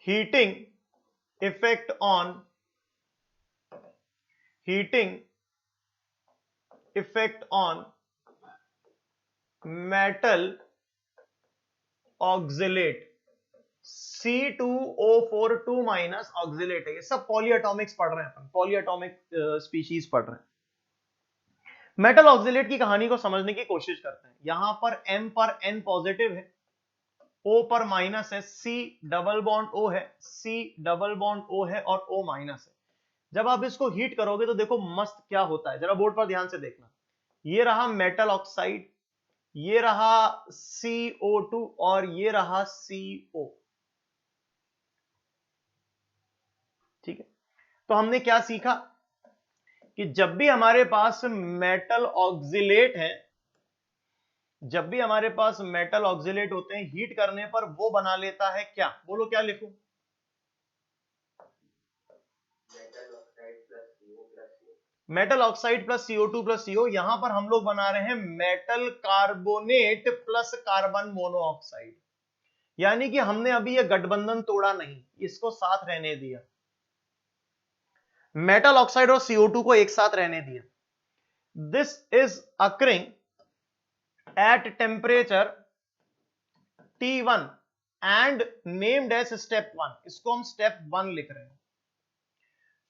heating effect on metal oxalate, C2O4 2 minus oxalate है। ये सब पॉलीएटॉमिक्स पढ़ रहे हैं अपन, पॉलीएटॉमिक स्पीशीज पढ़ रहे हैं। मेटल ऑक्सिलेट की कहानी को समझने की कोशिश करते हैं। यहां पर M पर N पॉजिटिव है, O पर माइनस है, C डबल बॉन्ड O है, C डबल बॉन्ड O है और O माइनस है। जब आप इसको हीट करोगे तो देखो मस्त क्या होता है, जरा बोर्ड पर ध्यान से देखना। ये रहा मेटल ऑक्साइड, ये रहा CO2 और ये रहा CO। ठीक है, तो हमने क्या सीखा कि जब भी हमारे पास मेटल ऑक्सिलेट है, जब भी हमारे पास मेटल ऑक्सिलेट होते हैं, हीट करने पर वो बना लेता है क्या, बोलो क्या लिखूं? Metal oxide plus CO2 plus CO। यहां पर हम लोग बना रहे हैं metal carbonate plus carbon monoxide. यानी कि हमने अभी यह गठबंधन तोड़ा नहीं, इसको साथ रहने दिया, मेटल ऑक्साइड और CO2 को एक साथ रहने दिया। This is occurring at temperature T1 and named as step 1। इसको हम स्टेप 1 लिख रहे हैं।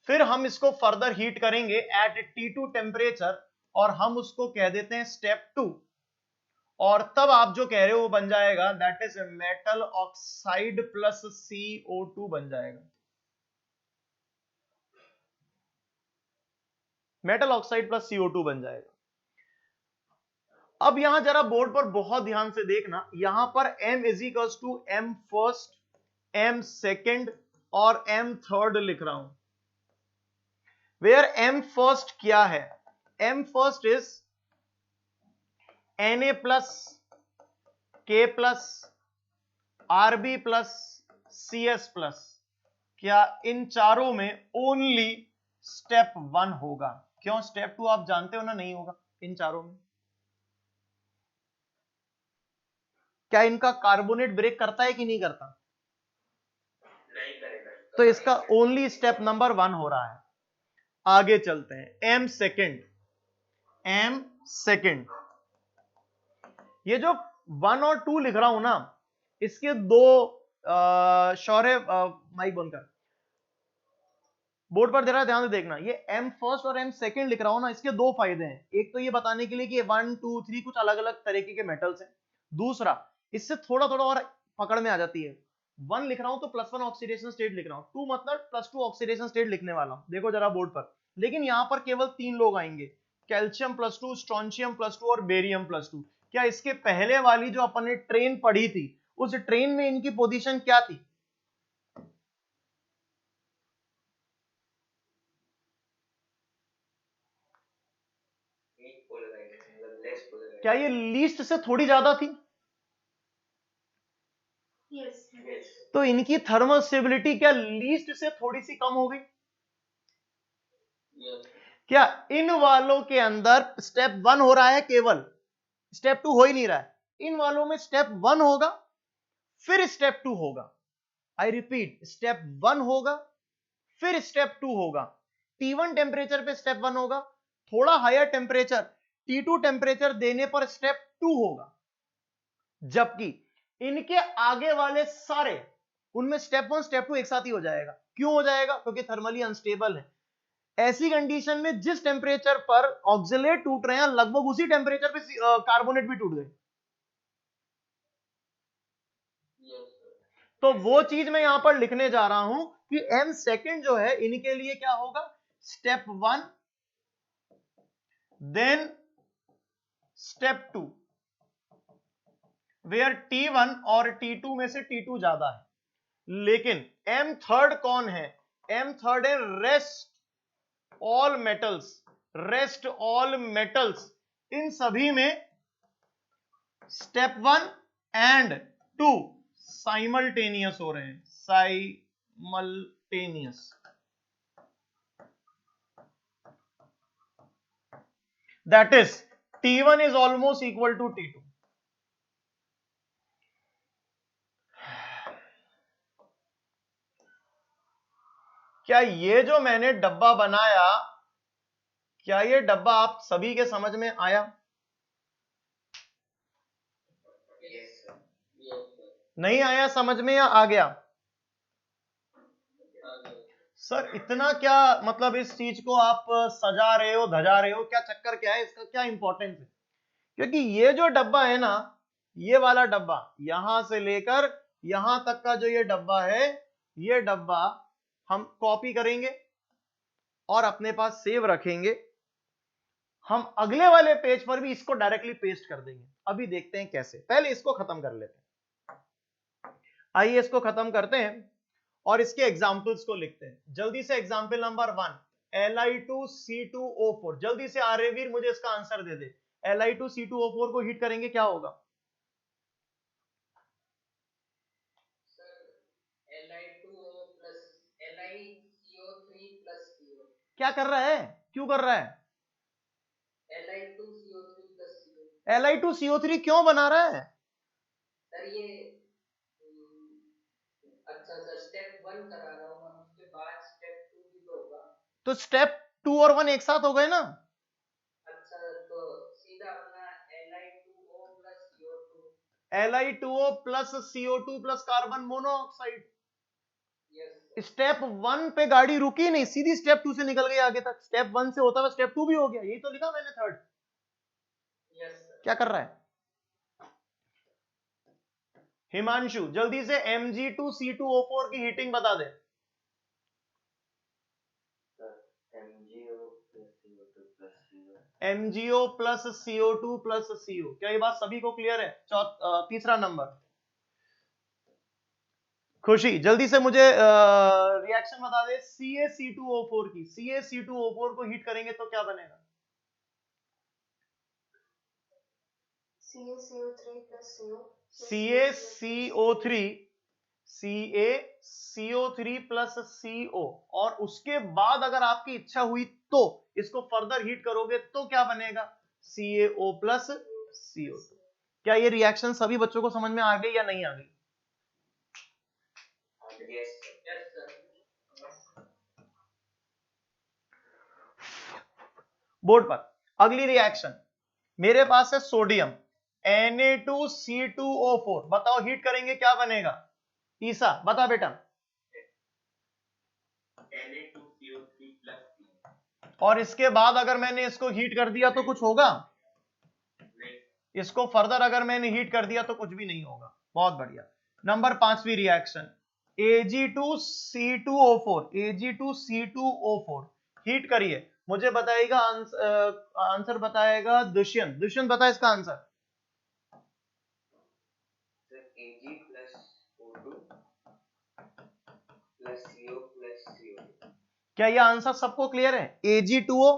फिर हम इसको फर्दर हीट करेंगे एट T2 टेम्परेचर और हम उसको कह देते हैं स्टेप 2। और तब आप जो कह रहे हो वो बन जाएगा, that is metal oxide plus CO2 बन जाएगा। मेटल ऑक्साइड प्लस CO2 बन जाएगा। अब यहां जरा बोर्ड पर बहुत ध्यान से देखना, यहां पर M is equals to M first, M second और M थर्ड लिख रहा हूं। वेयर M फर्स्ट क्या है? M first is Na plus K plus Rb plus CS plus. क्या इन चारों में ओनली स्टेप 1 होगा? क्यों? स्टेप 2 आप जानते हो ना नहीं होगा इन चारों में। क्या इनका कार्बोनेट ब्रेक करता है कि नहीं करता? नहीं करेगा। तो इसका ओनली स्टेप नंबर 1 हो रहा है। आगे चलते हैं। M सेकेंड, M सेकेंड, ये जो 1 और 2 लिख रहा हूं ना, इसके दो शौर्य माइक बंद कर, बोर्ड पर जरा ध्यान से देखना। ये M फर्स्ट और M सेकेंड लिख रहा हूं ना, इसके दो फायदे हैं। एक तो ये बताने के लिए कि 1 2 3 कुछ अलग अलग तरीके के मेटल्स हैं। दूसरा, इससे थोड़ा थोड़ा और पकड़ में आ जाती है। 1 लिख रहा हूं तो +1 ऑक्सीडेशन स्टेट लिख रहा हूं, 2 मतलब +2 ऑक्सीडेशन स्टेट लिखने वाला हूं। देखो जरा बोर्ड पर, लेकिन यहां पर केवल 3 लोग आएंगे, कैल्शियम +2, स्ट्रोंशियम +2 और बेरियम +2। क्या इसके पहले वाली जो अपन ने ट्रेन पढ़ी थी, उस ट्रेन में इनकी पोजीशन क्या थी? क्या ये लीस्ट से थोड़ी ज्यादा थी? Yes. तो इनकी थर्मल स्टेबिलिटी क्या लीस्ट से थोड़ी सी कम हो गई? Yes. क्या इन वालों के अंदर स्टेप 1 हो रहा है, केवल स्टेप 2 हो ही नहीं रहा है? इन वालों में स्टेप 1 होगा, फिर स्टेप 2 होगा। आई रिपीट, स्टेप 1 होगा, फिर स्टेप 2 होगा। T1 टेम्परेचर पे स्टेप 1 होगा, थोड़ा हायर टेम्परेचर T2 टेम्परेचर देने पर स्टेप 2 होगा। जबकि इनके आगे वाले सारे, उनमें स्टेप 1 स्टेप 2 एक साथ ही हो जाएगा। क्यों हो जाएगा? क्योंकि थर्मली अनस्टेबल है। ऐसी कंडीशन में जिस टेम्परेचर पर ऑक्सिलेट टूट रहे हैं, लगभग उसी टेम्परेचर पे कार्बोनेट भी टूट गए। तो वो चीज मैं यहां पर लिखने जा रहा हूं कि M सेकेंड जो है, इनके लिए क्या होगा? Step 1 then step 2, where T1 और T2 में से T2 ज्यादा है। लेकिन M थर्ड कौन है? M थर्ड है rest all metals, rest all metals. इन सभी में स्टेप 1 एंड 2 साइमल्टेनियस हो रहे हैं, simultaneous. That is T1 is almost equal to T2। क्या ये जो मैंने डब्बा बनाया, क्या ये डब्बा आप सभी के समझ में आया? Yes, sir. Yes, sir. नहीं आया समझ में या आ गया? सर इतना क्या मतलब इस चीज को आप सजा रहे हो, धजा रहे हो, क्या चक्कर क्या है, इसका क्या इंपॉर्टेंस है? क्योंकि ये जो डब्बा है ना, ये वाला डब्बा यहां से लेकर यहां तक का जो ये डब्बा है, ये डब्बा हम कॉपी करेंगे और अपने पास सेव रखेंगे। हम अगले वाले पेज पर भी इसको डायरेक्टली पेस्ट कर देंगे। अभी देखते हैं कैसे, पहले इसको खत्म कर लेते हैं। आइए इसको खत्म करते हैं और इसके एग्जाम्पल्स को लिखते हैं। जल्दी से एग्जाम्पल नंबर 1, Li2C2O4। जल्दी से आर्यवीर मुझे इसका आंसर दे दे। Li2C2O4 को हीट करेंगे क्या होगा? Li2O plus LiCO3 plus CO। क्या कर रहा है, क्यों कर रहा है? Li2CO3 plus CO। Li2CO3 क्यों बना रहा है? सर ये अच्छा सर, स्टेप 1 करा रहा हूँ मैं, उसके बाद स्टेप 2 भी तो होगा। तो स्टेप 2 और 1 एक साथ हो गए ना? अच्छा, तो सीधा अपना Li2O plus CO2। Li2O plus CO2 plus carbon monoxide. Yes step 1 पे गाड़ी रुकी नहीं, सीधी स्टेप 2 से निकल गई आगे तक। स्टेप 1 से होता हुआ स्टेप 2 भी हो गया, यही तो लिखा मैंने थर्ड। यस। क्या कर रहा है हिमांशु? जल्दी से Mg2C2O4 की हीटिंग बता दे। MgO plus CO2 plus CO। क्या ये बात सभी को क्लियर है? तीसरा नंबर खुशी, जल्दी से मुझे रिएक्शन बता दे CaC2O4 की। CaC2O4 को हीट करेंगे तो क्या बनेगा? CaCO3 plus CO। CaCO3 CaCO3 plus CO, और उसके बाद अगर आपकी इच्छा हुई तो इसको फर्दर हीट करोगे तो क्या बनेगा? CaO plus CO2। क्या ये रिएक्शन सभी बच्चों को समझ में आ गई या नहीं आ गई? बोर्ड पर अगली रिएक्शन मेरे पास है सोडियम Na2C2O4। बताओ हीट करेंगे क्या बनेगा? ईसा बता बेटा। Na2CO3 plus CO। और इसके बाद अगर मैंने इसको हीट कर दिया तो कुछ होगा? इसको फर्दर अगर मैंने हीट कर दिया तो कुछ भी नहीं होगा। बहुत बढ़िया। नंबर 5वीं रिएक्शन Ag2C2O4। Ag2C2O4 हीट करिए, मुझे बताएगा आंसर बताएगा दुष्यंत। दुष्यंत बता इसका answer. Ag plus O2 plus CO plus CO2। क्या यह आंसर सबको क्लियर है? Ag2O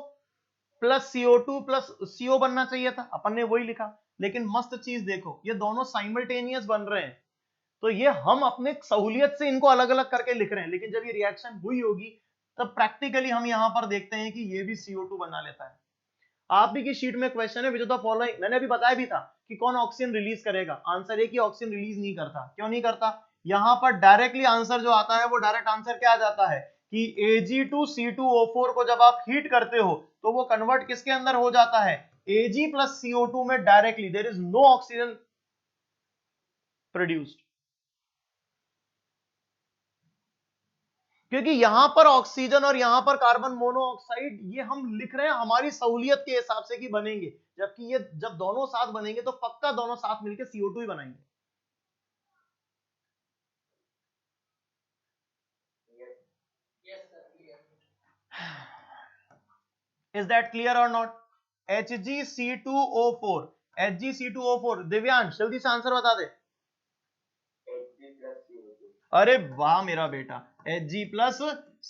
plus CO2 plus CO बनना चाहिए था, अपन ने वही लिखा। लेकिन मस्त चीज देखो, ये दोनों साइमल्टेनियस बन रहे हैं, तो ये हम अपने सहूलियत से इनको अलग अलग करके लिख रहे हैं। लेकिन जब ये रिएक्शन हुई होगी तब प्रैक्टिकली हम यहां पर देखते हैं कि ये भी CO2 बना लेता है। आप भी की शीट में क्वेश्चन है विच ऑफ द फॉलोइंग, मैंने अभी बताया भी था कि कौन ऑक्सीजन रिलीज करेगा। आंसर है कि ऑक्सीजन रिलीज नहीं करता। क्यों नहीं करता? यहां पर डायरेक्टली आंसर जो आता है वो डायरेक्ट आंसर क्या आ जाता है कि Ag2C2O4 को जब आप हीट करते हो तो वो कन्वर्ट किसके अंदर हो जाता है? Ag प्लस CO2 में directly. There is no oxygen produced, क्योंकि यहां पर ऑक्सीजन और यहां पर कार्बन मोनोऑक्साइड ये हम लिख रहे हैं हमारी सहूलियत के हिसाब से कि बनेंगे, जबकि ये जब दोनों साथ बनेंगे तो पक्का दोनों साथ मिलकर CO2 ही बनाएंगे। इज दैट क्लियर और नॉट? HgC2O4। HgC2O4 दिव्यांश जल्दी से आंसर बता दे। Hg plus CO2। अरे वाह मेरा बेटा, Hg प्लस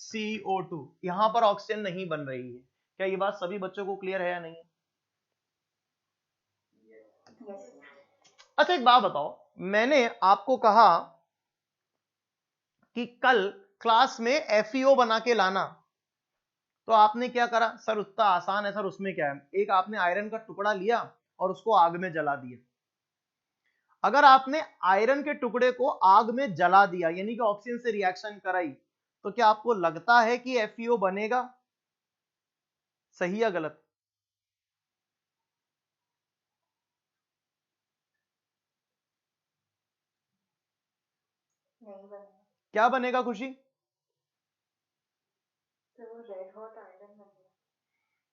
CO2। यहां पर ऑक्सीजन नहीं बन रही है। क्या ये बात सभी बच्चों को क्लियर है या नहीं? अच्छा एक बात बताओ, मैंने आपको कहा कि कल क्लास में FeO बना के लाना, तो आपने क्या करा? सर उतना आसान है सर, उसमें क्या है, एक आपने आयरन का टुकड़ा लिया और उसको आग में जला दिया। अगर आपने आयरन के टुकड़े को आग में जला दिया यानी कि ऑक्सीजन से रिएक्शन कराई, तो क्या आपको लगता है कि FeO बनेगा? सही या गलत? क्या बनेगा खुशी?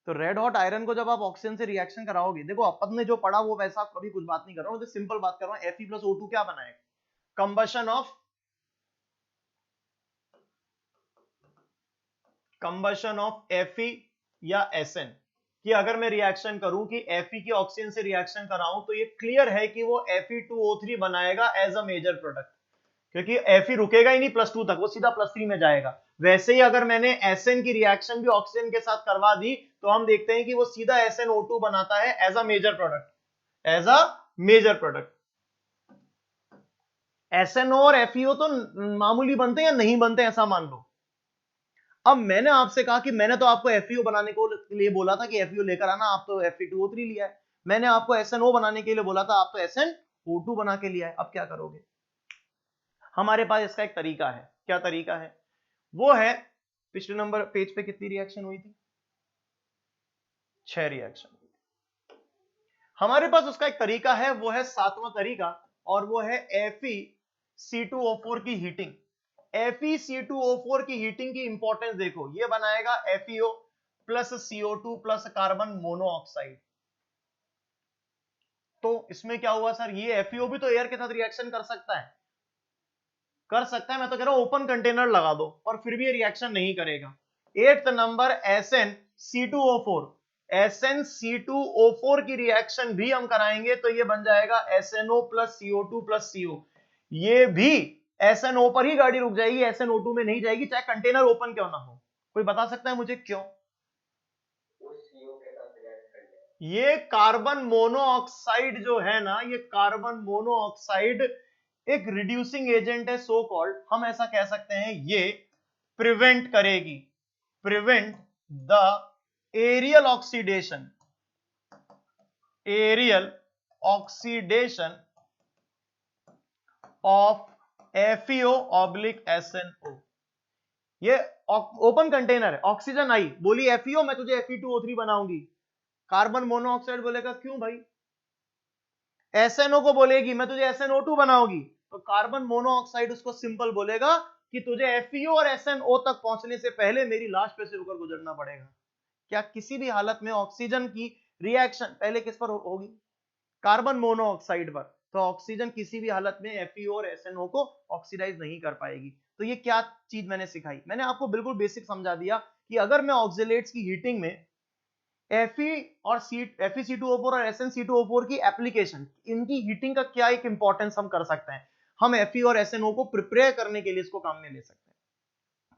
तो रेड हॉट आयरन को जब आप ऑक्सीजन से रिएक्शन कराओगे, देखो अपन ने जो पढ़ा वो वैसा कभी कुछ बात नहीं कर रहा हूं, सिंपल बात कर रहा हूं, Fe+O2 क्या बनाएगा? कंबशन ऑफ Fe या Sn, कि अगर मैं रिएक्शन करूं कि Fe की ऑक्सीजन से रिएक्शन कराऊं तो ये क्लियर है कि वो Fe2O3 बनाएगा एज अ मेजर प्रोडक्ट, क्योंकि Fe रुकेगा ही नहीं +2 तक, वो सीधा +3 में जाएगा। वैसे ही अगर मैंने Sn की रिएक्शन भी ऑक्सीजन के साथ करवा दी तो हम देखते हैं कि वो सीधा SnO2 बनाता है as a major product, as a major product. SnO और FeO तो मामूली बनते हैं या नहीं बनते ऐसा मान लो। अब मैंने आपसे कहा कि मैंने तो आपको FeO बनाने को लिए बोला था कि FeO लेकर आना, आप तो Fe2O3 लिया है। मैंने आपको SnO बनाने के लिए बोला था, आप तो SnO2 बना के लिया है। अब क्या करोगे? हमारे पास इसका एक तरीका है। क्या तरीका है? वो है, पिछले नंबर पेज पे कितनी रिएक्शन हुई थी? 6 रिएक्शन। हमारे पास उसका एक तरीका है, वो है 7वां तरीका, और वो है FeC2O4 की हीटिंग। FeC2O4 की हीटिंग की इंपॉर्टेंस देखो, ये बनाएगा FeO plus CO2 plus carbon monoxide. तो इसमें क्या हुआ सर? ये FeO भी तो एयर के साथ रिएक्शन कर सकता है, कर सकता है, मैं तो कह रहा हूं ओपन कंटेनर लगा दो, पर फिर भी ये रिएक्शन नहीं करेगा। 8th नंबर SnC2O4, SnC2O4 की रिएक्शन भी हम कराएंगे तो ये बन जाएगा SNO plus CO2 plus CO। ये भी SNO पर ही गाड़ी रुक जाएगी, SNO2 में नहीं जाएगी, चाहे कंटेनर ओपन क्यों ना हो। कोई बता सकता है मुझे क्यों? ये कार्बन मोनोऑक्साइड जो है ना, ये कार्बन मोनोऑक्साइड एक रिड्यूसिंग एजेंट है, सो कॉल्ड, हम ऐसा कह सकते हैं, ये प्रिवेंट करेगी, prevent the aerial oxidation, aerial oxidation of FeO oblique SNO। ये ओपन कंटेनर है, ऑक्सीजन आई, बोली FeO, मैं तुझे Fe2O3 बनाऊंगी। कार्बन मोनोऑक्साइड बोलेगा क्यों भाई? SNO को बोलेगी मैं तुझे SNO2 बनाऊंगी, तो कार्बन मोनोऑक्साइड उसको सिंपल बोलेगा कि तुझे FeO और SNO तक पहुंचने से पहले मेरी लाश पे से होकर गुजरना पड़ेगा। क्या किसी भी हालत में ऑक्सीजन की रिएक्शन पहले किस पर होगी? कार्बन मोनोऑक्साइड पर। तो ऑक्सीजन किसी भी हालत में FeO और SNO को ऑक्सीडाइज नहीं कर पाएगी। तो ये क्या चीज मैंने सिखाई? मैंने आपको बिल्कुल बेसिक समझा दिया कि अगर मैं ऑक्सीलेट्स की हीटिंग में Fe और FeC2O4 और SnC2O4 की एप्लीकेशन, इनकी हीटिंग का क्या एक इंपॉर्टेंस हम कर सकते हैं, हम Fe और SNO को प्रिपेयर करने के लिए इसको काम में ले सकते हैं।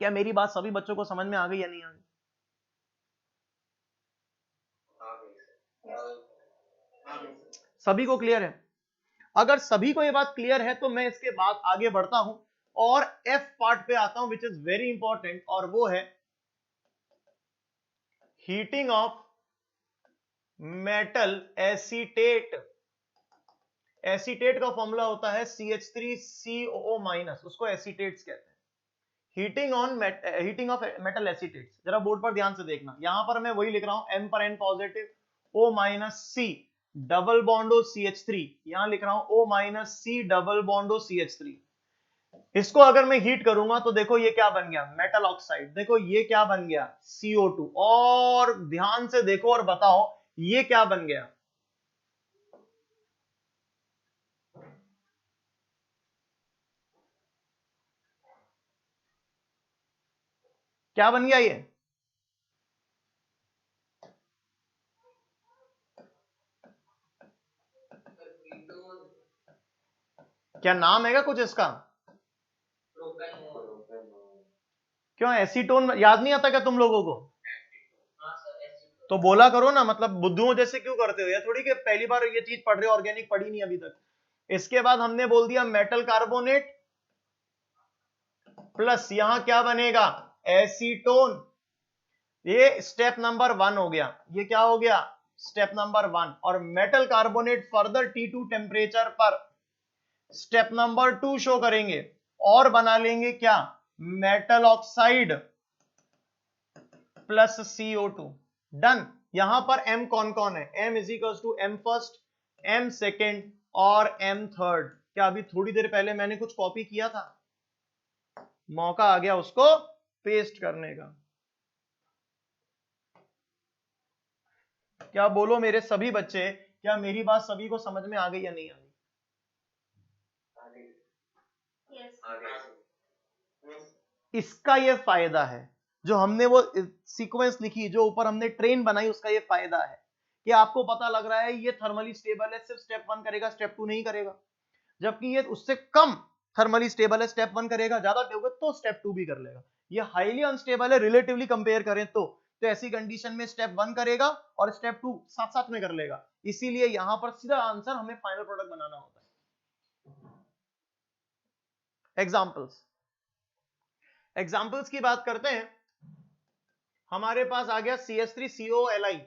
क्या मेरी बात सभी बच्चों को समझ में आ गई या नहीं आ गई? सभी को क्लियर है? अगर सभी को ये बात क्लियर है तो मैं इसके बाद आगे बढ़ता हूं और F पार्ट पे आता हूं, विच इज वेरी इंपॉर्टेंट, और वो है heating of metal acetate. Acetate का फॉर्मूला होता है CH3COO-, उसको एसीटेट्स कहते हैं। हीटिंग ऑफ मेटल एसीटेट्स, जरा बोर्ड पर ध्यान से देखना, यहां पर मैं वही लिख रहा हूं, M पर N positive, O-C double बॉन्डो CH3, यहां लिख रहा हूं O-C डबल बॉन्डो CH3। इसको अगर मैं हीट करूंगा तो देखो ये क्या बन गया, मेटल ऑक्साइड। देखो ये क्या बन गया, CO2। और ध्यान से देखो और बताओ ये क्या बन गया, क्या बन गया ये? क्या नाम है क्या कुछ इसका? क्यों, एसीटोन याद नहीं आता क्या तुम लोगों को? तो बोला करो ना, मतलब बुद्धुओं जैसे क्यों करते हो? या थोड़ी कि पहली बार ये चीज पढ़ रहे हो, ऑर्गेनिक पढ़ी नहीं अभी तक। इसके बाद हमने बोल दिया मेटल कार्बोनेट प्लस यहां क्या बनेगा, एसीटोन। ये स्टेप नंबर 1 हो गया। ये क्या हो गया, स्टेप नंबर 1। और metal carbonate further T2 temperature पर स्टेप नंबर 2 शो करेंगे और बना लेंगे क्या, metal oxide plus CO2। Done. यहां पर M कौन कौन है, M is equal to M first, M second और M थर्ड। क्या अभी थोड़ी देर पहले मैंने कुछ कॉपी किया था? मौका आ गया उसको पेस्ट करने का। क्या बोलो मेरे सभी बच्चे, क्या मेरी बात सभी को समझ में आ गई या नहीं आ गई? इसका ये फायदा है, जो हमने वो सीक्वेंस लिखी, जो ऊपर हमने ट्रेन बनाई, उसका ये फायदा है कि आपको पता लग रहा है ये थर्मली स्टेबल है, सिर्फ स्टेप 1 करेगा, स्टेप 2 नहीं करेगा। जबकि ये उससे कम थर्मली स्टेबल है, स्टेप 1 करेगा, ज्यादा होगा तो स्टेप 2 भी कर लेगा। ये हाईली अनस्टेबल है रिलेटिवली कंपेयर करें तो ऐसी कंडीशन में स्टेप 1 करेगा और स्टेप 2 साथ साथ में कर लेगा। इसीलिए यहां पर सीधा आंसर हमें फाइनल प्रोडक्ट बनाना होता है। एग्जाम्पल्स की बात करते हैं। हमारे पास आ गया CH3COOLI,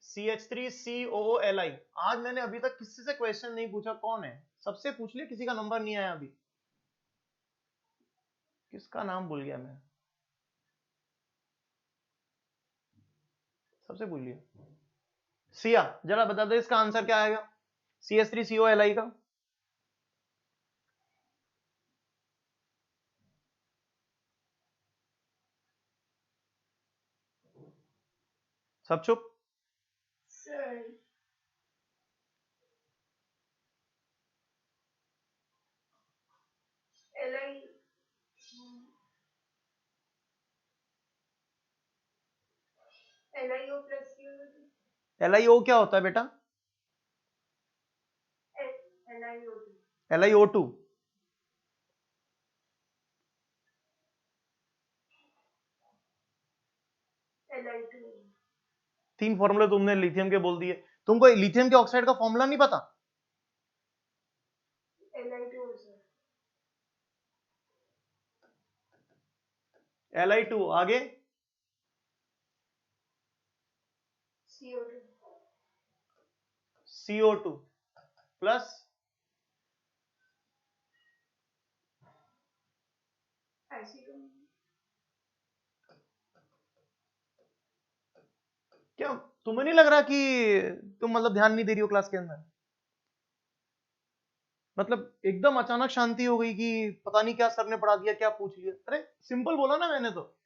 CH3COOLI। आज मैंने अभी तक किसी से क्वेश्चन नहीं पूछा कौन है, सबसे पूछ लिया, किसी का नंबर नहीं आया अभी। किसका नाम भूल गया मैं, सबसे भूल लिया। सिया, जरा बता दो इसका आंसर क्या आएगा CH3COLI का। सब चुप। LiO क्या होता है बेटा? LiO2। तीन फॉर्मूले तुमने लिथियम के बोल दिए, तुमको लिथियम के ऑक्साइड का फॉर्मूला नहीं पता? Li2 आगे CO2 प्लस क्या तुम्हें नहीं लग रहा कि तुम मतलब ध्यान नहीं दे रही हो क्लास के अंदर? मतलब एकदम अचानक शांति हो गई कि पता नहीं क्या सर ने पढ़ा दिया, क्या पूछ लिया। अरे सिंपल बोला ना मैंने, तो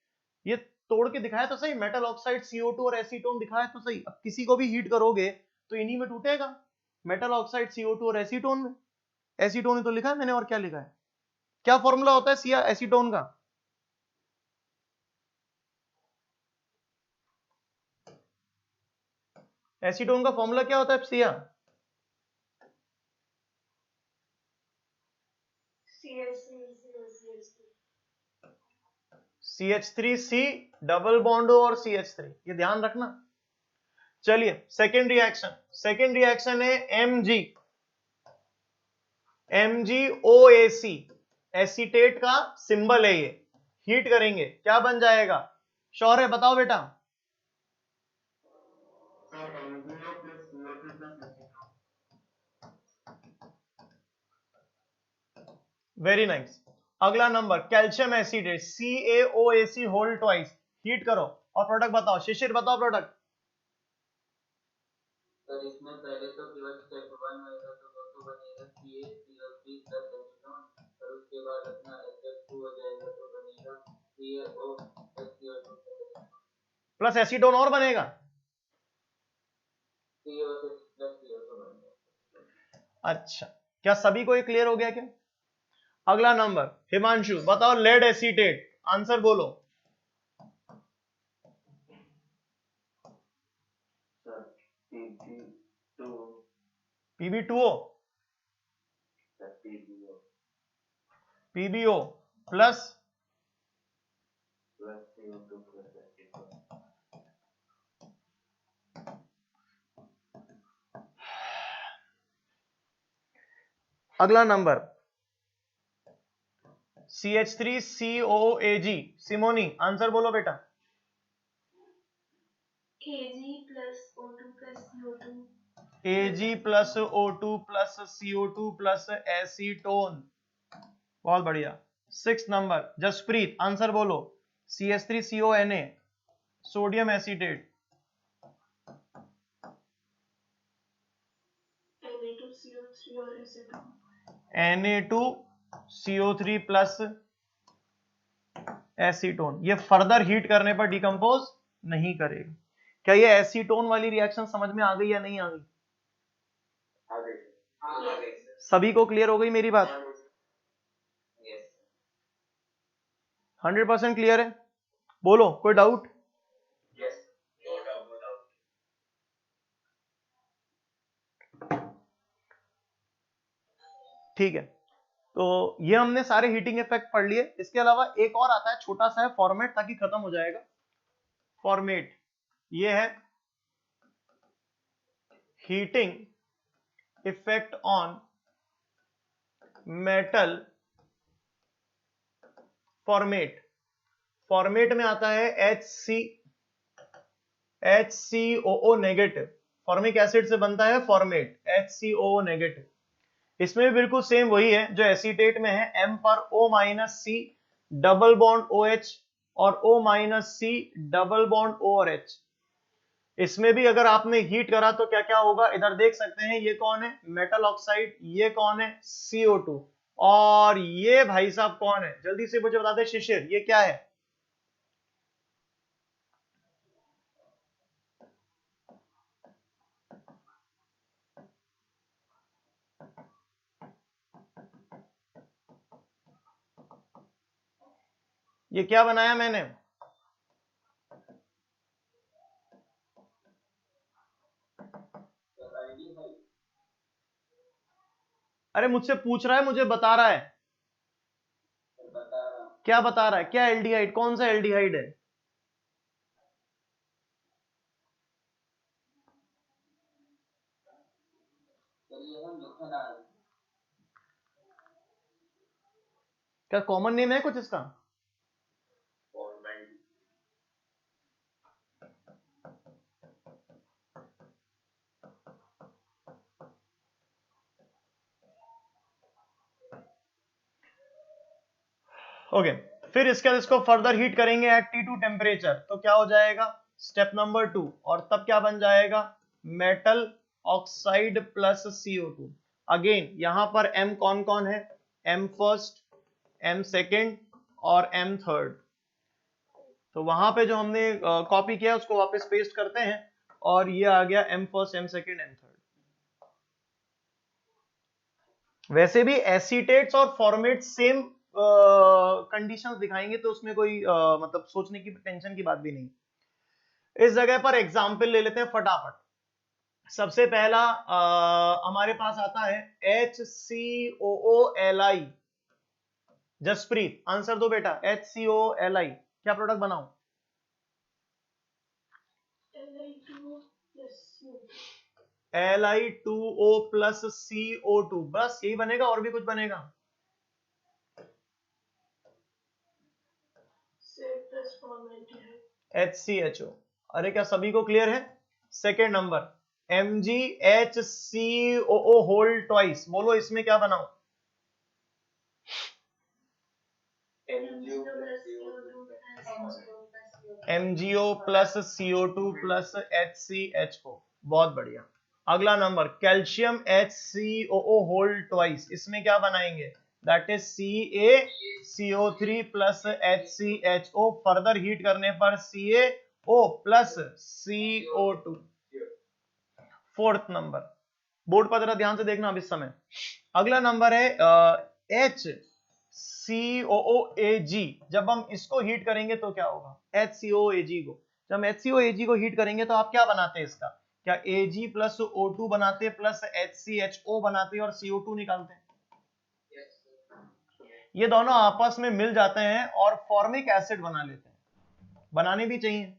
ये तोड़ के दिखाया तो सही, मेटल ऑक्साइड CO2 और एसीटोन दिखाया तो सही। अब किसी को भी हीट करोगे तो इन्हीं में टूटेगा, मेटल ऑक्साइड CO2 और एसीटोन में। एसीटोन ही तो लिखा है मैंने, और क्या लिखा है? क्या फॉर्मूला होता है सिया एसीटोन का? एसीटोन का फॉर्मूला क्या होता है सिया? CH3C डबल बॉन्ड हो और CH3, ये ध्यान रखना। चलिए सेकेंड रिएक्शन है MgOAC, एसीटेट का सिंबल है ये। हीट करेंगे क्या बन जाएगा? शौर्य बताओ बेटा। Very nice. अगला number calcium acetate CaOAC whole twice. Heat करो और प्रोडक्ट बताओ। शिशिर बताओ प्रोडक्ट। सर इसमें पहले तो केवल स्टेप 1 होएगा तो वो तो बनेगा CaCO3 प्लस एसीटोन, और उसके बाद अपना SF2 हो जाएगा तो बनेगा CaOSCO2 प्लस एसीटोन और बनेगा, CO6 प्लस CO2 बनेगा। अच्छा क्या सभी को ये क्लियर हो गया क्या? अगला नंबर हिमांशु बताओ लेड एसीटेट, आंसर बोलो। PB2O PBO plus CO2 plus acetone. अगला नंबर CH3COAG, सिमोनी आंसर बोलो बेटा। Ag plus O2 plus CO2 Ag plus O2 plus CO2 plus acetone, बहुत बढ़िया। 6 नंबर जसप्रीत आंसर बोलो। CH3CONA सोडियम एसीटेट, Na2CO3 और acetone. Na2CO3 plus acetone, ये further heat करने पर डिकम्पोज नहीं करेगा। क्या ये एसीटोन वाली रिएक्शन समझ में आ गई या नहीं आ गई? सभी को क्लियर हो गई मेरी बात? 100% क्लियर है? बोलो, कोई डाउट? ठीक है, तो ये हमने सारे हीटिंग इफेक्ट पढ़ लिए। इसके अलावा एक और आता है, छोटा सा है, फॉर्मेट, ताकि खत्म हो जाएगा। फॉर्मेट ये है heating effect on metal format. Format में आता है HCOO नेगेटिव। फॉर्मिक एसिड से बनता है फॉर्मेट, HCOO नेगेटिव। इसमें भी बिल्कुल सेम वही है जो एसीटेट में है, M पर O-C डबल बॉन्ड OH और O-C डबल बॉन्ड O और H। इसमें भी अगर आपने हीट करा तो क्या क्या होगा, इधर देख सकते हैं। ये कौन है? Metal oxide. ये कौन है? CO2। और ये भाई साहब कौन है? जल्दी से मुझे बता दे शिशिर, ये क्या है? ये क्या बनाया मैंने? अरे मुझसे पूछ रहा है, मुझे बता रहा है। क्या बता रहा है? क्या एल्डिहाइड? कौन सा एल्डिहाइड है? क्या कॉमन नेम है कुछ इसका? ओके, फिर इसके बाद इसको फर्दर हीट करेंगे एट T2 टेम्परेचर, तो क्या हो जाएगा? Step number 2। और तब क्या बन जाएगा? Metal oxide plus CO2। Again यहां पर M कौन कौन है? M फर्स्ट, M सेकेंड और M थर्ड। तो वहां पे जो हमने कॉपी किया उसको वापस पेस्ट करते हैं, और ये आ गया M first, M second, M third. वैसे भी एसीटेट्स और फॉर्मेट सेम कंडीशंस दिखाएंगे, तो उसमें कोई मतलब सोचने की टेंशन की बात भी नहीं। इस जगह पर एग्जाम्पल ले लेते हैं फटाफट। सबसे पहला हमारे पास आता है HCOOLI। जसप्रीत आंसर दो बेटा, HCOOLI क्या प्रोडक्ट बनाऊं? Li2O प्लस CO2, बस यही बनेगा, और भी कुछ बनेगा? HCHO। अरे क्या सभी को क्लियर है? Second number MgHCOO whole twice, बोलो इसमें क्या बनाऊं? MgO plus CO2 plus HCHO। बहुत बढ़िया। अगला number calcium HCOO whole twice, इसमें क्या बनाएंगे? That is CaCO3 plus HCHO। Further heat करने पर CaO plus CO2। Fourth number, board पर जरा ध्यान से देखना अब इस समय। अगला नंबर है HCOOAg। जब हम इसको हीट करेंगे तो क्या होगा? HCOAg को जब हम HCOAg को हीट करेंगे तो आप क्या बनाते हैं इसका? क्या Ag प्लस O2 बनाते हैं प्लस HCHO बनाते हैं और CO2 निकालते हैं? ये दोनों आपस में मिल जाते हैं और फॉर्मिक एसिड बना लेते हैं। बनाने भी चाहिए।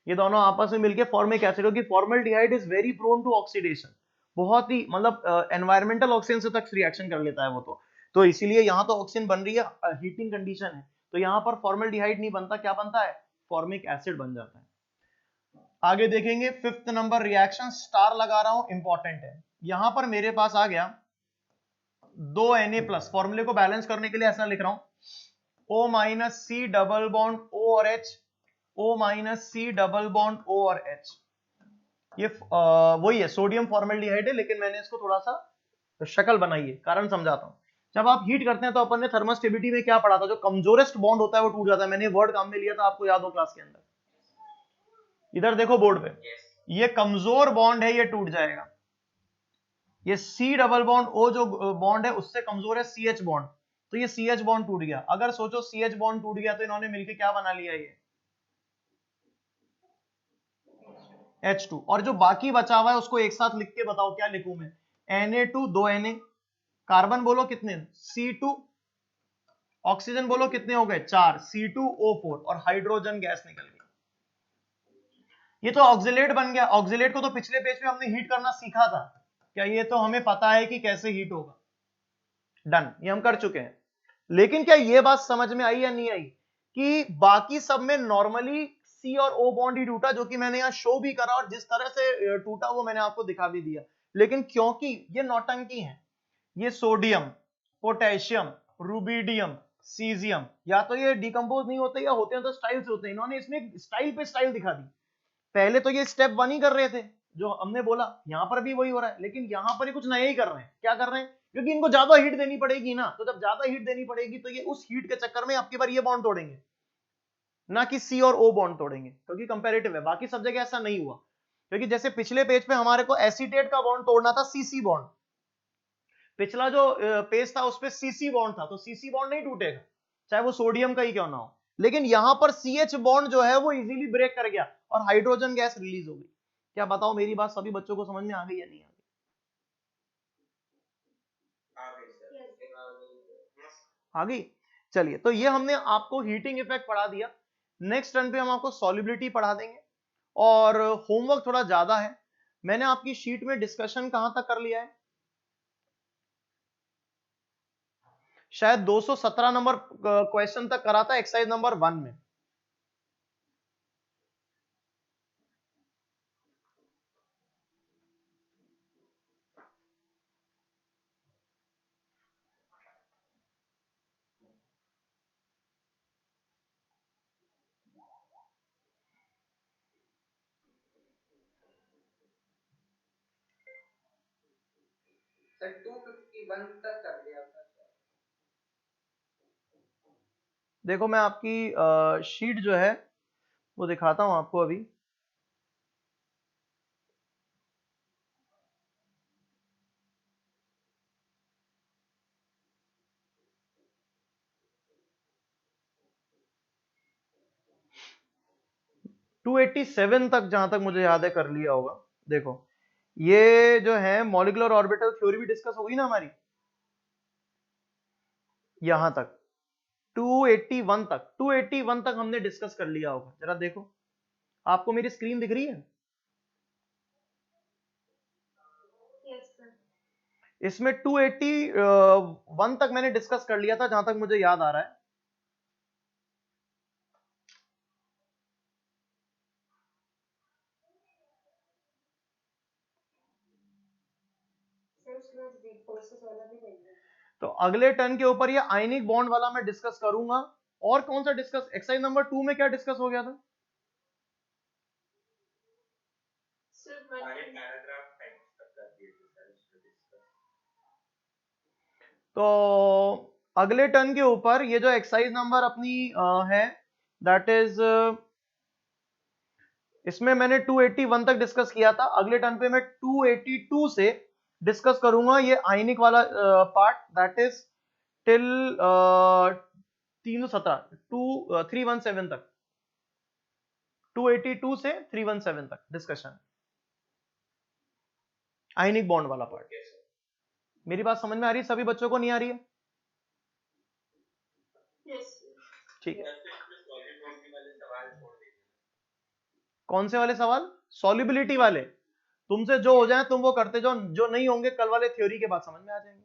ये दोनों आपस में मिलकर फॉर्मिक एसिड, क्योंकि formaldehyde is very prone to oxidation. बहुत ही मतलब एनवायरमेंटल ऑक्सीजन से तक रिएक्शन कर लेता है वो। तो इसीलिए यहाँ तो ऑक्सीजन बन रही है, हीटिंग कंडीशन है, तो यहाँ पर फॉर्मल्डिहाइड नहीं बनता, क्या बनता है? फॉर्मिक एसिड बन जाता है। आगे देखेंगे फिफ्थ नंबर रिएक्शन, स्टार लगा रहा हूं, इंपॉर्टेंट है। यहां पर मेरे पास आ गया 2 Na+, फॉर्मूले को बैलेंस करने के लिए ऐसा लिख रहा हूं, O-C डबल बॉन्ड O और H, O-C double bond O और H। ये वही है, सोडियम फॉर्मल्डिहाइड है, लेकिन मैंने इसको थोड़ा सा शक्ल बनाई है, कारण समझाता हूं। जब आप हीट करते हैं तो अपन ने थर्मोस्टेबिलिटी में क्या पढ़ा था, जो कमजोरेस्ट बॉन्ड होता है वो टूट जाता है। मैंने वर्ड काम में लिया था, आपको याद हो क्लास के अंदर। इधर देखो बोर्ड पे, ये कमजोर बॉन्ड है, ये टूट जाएगा। ये C डबल बॉन्ड O जो बॉन्ड है उससे कमजोर है CH बॉन्ड, तो ये CH बॉन्ड टूट गया। अगर सोचो CH बॉन्ड टूट गया तो इन्होंने मिलकर क्या बना लिया, ये H2। और जो बाकी बचा हुआ है उसको एक साथ लिख के बताओ, क्या लिखूं मैं? Na2 2 Na, कार्बन बोलो कितने, C2, ऑक्सीजन बोलो कितने हो गए 4, C2O4, और हाइड्रोजन गैस निकल गई। ये तो ऑक्सिलेट बन गया। ऑक्सिलेट को तो पिछले पेज पे हमने हीट करना सीखा था, क्या ये तो हमें पता है कि कैसे हीट होगा। डन, ये हम कर चुके हैं। लेकिन क्या ये बात समझ में आई या नहीं आई कि बाकी सब में नॉर्मली C और O बॉन्ड ही टूटा, जो कि मैंने यहां शो भी करा, और जिस तरह से टूटा वो मैंने आपको दिखा भी दिया। लेकिन क्योंकि ये नौटंकी है, ये सोडियम, पोटेशियम, रुबिडियम, सीजियम, या तो ये डिकम्पोज नहीं होते या होते हैं तो स्टाइल से होते हैं। इन्होंने इसमें स्टाइल पे स्टाइल दिखा दी। पहले तो ये स्टेप 1 ही कर रहे थे जो हमने बोला, यहां पर भी वही हो रहा है, लेकिन यहां पर ही कुछ नया ही कर रहे हैं। क्या कर रहे हैं? क्योंकि इनको ज्यादा हीट देनी पड़ेगी ना, तो जब ज्यादा हीट देनी पड़ेगी तो ये उस हीट के चक्कर में आपकी बार ये बॉन्ड तोड़ेंगे, ना कि C और O बॉन्ड तोड़ेंगे, क्योंकि कंपैरेटिव है। बाकी सब जगह ऐसा नहीं हुआ, क्योंकि जैसे पिछले पेज पे हमारे को एसीटेट का बॉन्ड तोड़ना था CC बॉन्ड, पिछला जो पेज था उस पे CC बॉन्ड था, तो CC बॉन्ड नहीं टूटेगा चाहे वो सोडियम का ही क्यों ना हो। लेकिन यहां पर CH बॉन्ड जो है वो इजीली ब्रेक कर गया और हाइड्रोजन गैस रिलीज हो गई। क्या बताओ, मेरी बात सभी बच्चों को समझ में आ गई या नहीं आ गई? आ गई। चलिए, तो ये हमने आपको हीटिंग इफेक्ट पढ़ा दिया। नेक्स्ट टर्न पे हम आपको सॉल्युबिलिटी पढ़ा देंगे, और होमवर्क थोड़ा ज्यादा है। मैंने आपकी शीट में डिस्कशन कहां तक कर लिया है? शायद 217 नंबर क्वेश्चन तक करा था एक्सरसाइज नंबर 1 में। सर 251 तक कर लिया था। देखो मैं आपकी शीट जो है वो दिखाता हूं आपको अभी। टू 287 तक जहां तक मुझे याद है कर लिया होगा। देखो ये जो है मॉलिक्यूलर ऑर्बिटल थ्योरी भी डिस्कस होगी ना हमारी, यहां तक 281 तक, 281 तक हमने डिस्कस कर लिया होगा। जरा देखो, आपको मेरी स्क्रीन दिख रही है? Yes, sir. इसमें 281 तक मैंने डिस्कस कर लिया था जहां तक मुझे याद आ रहा है। तो अगले टर्न के ऊपर ये आयनिक बॉन्ड वाला मैं डिस्कस करूंगा। और कौन सा डिस्कस, एक्सरसाइज नंबर 2 में क्या डिस्कस हो गया था? तो अगले टर्न के ऊपर ये जो एक्सरसाइज नंबर अपनी है, दैट इज, इसमें मैंने 281 तक डिस्कस किया था। अगले टर्न पे मैं 282 से डिस्कस करूंगा ये आयनिक वाला पार्ट, दैट इज टिल 317 तक, 282 से 317 तक डिस्कशन आयनिक बॉन्ड वाला पार्ट। मेरी बात समझ में आ रही है सभी बच्चों को, नहीं आ रही है? Yes. ठीक है। कौन से वाले सवाल? सॉल्युबिलिटी वाले। तुमसे जो हो जाए तुम वो करते जाओ, जो नहीं होंगे कल वाले थ्योरी के बाद समझ में आ जाएंगे।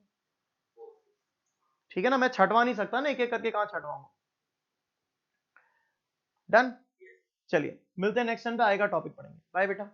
ठीक है ना, मैं छटवा नहीं सकता ना, एक एक करके कहां छटवाऊंगा। डन। चलिए मिलते हैं नेक्स्ट टाइम पे, आएगा टॉपिक पढ़ेंगे। बाय बेटा।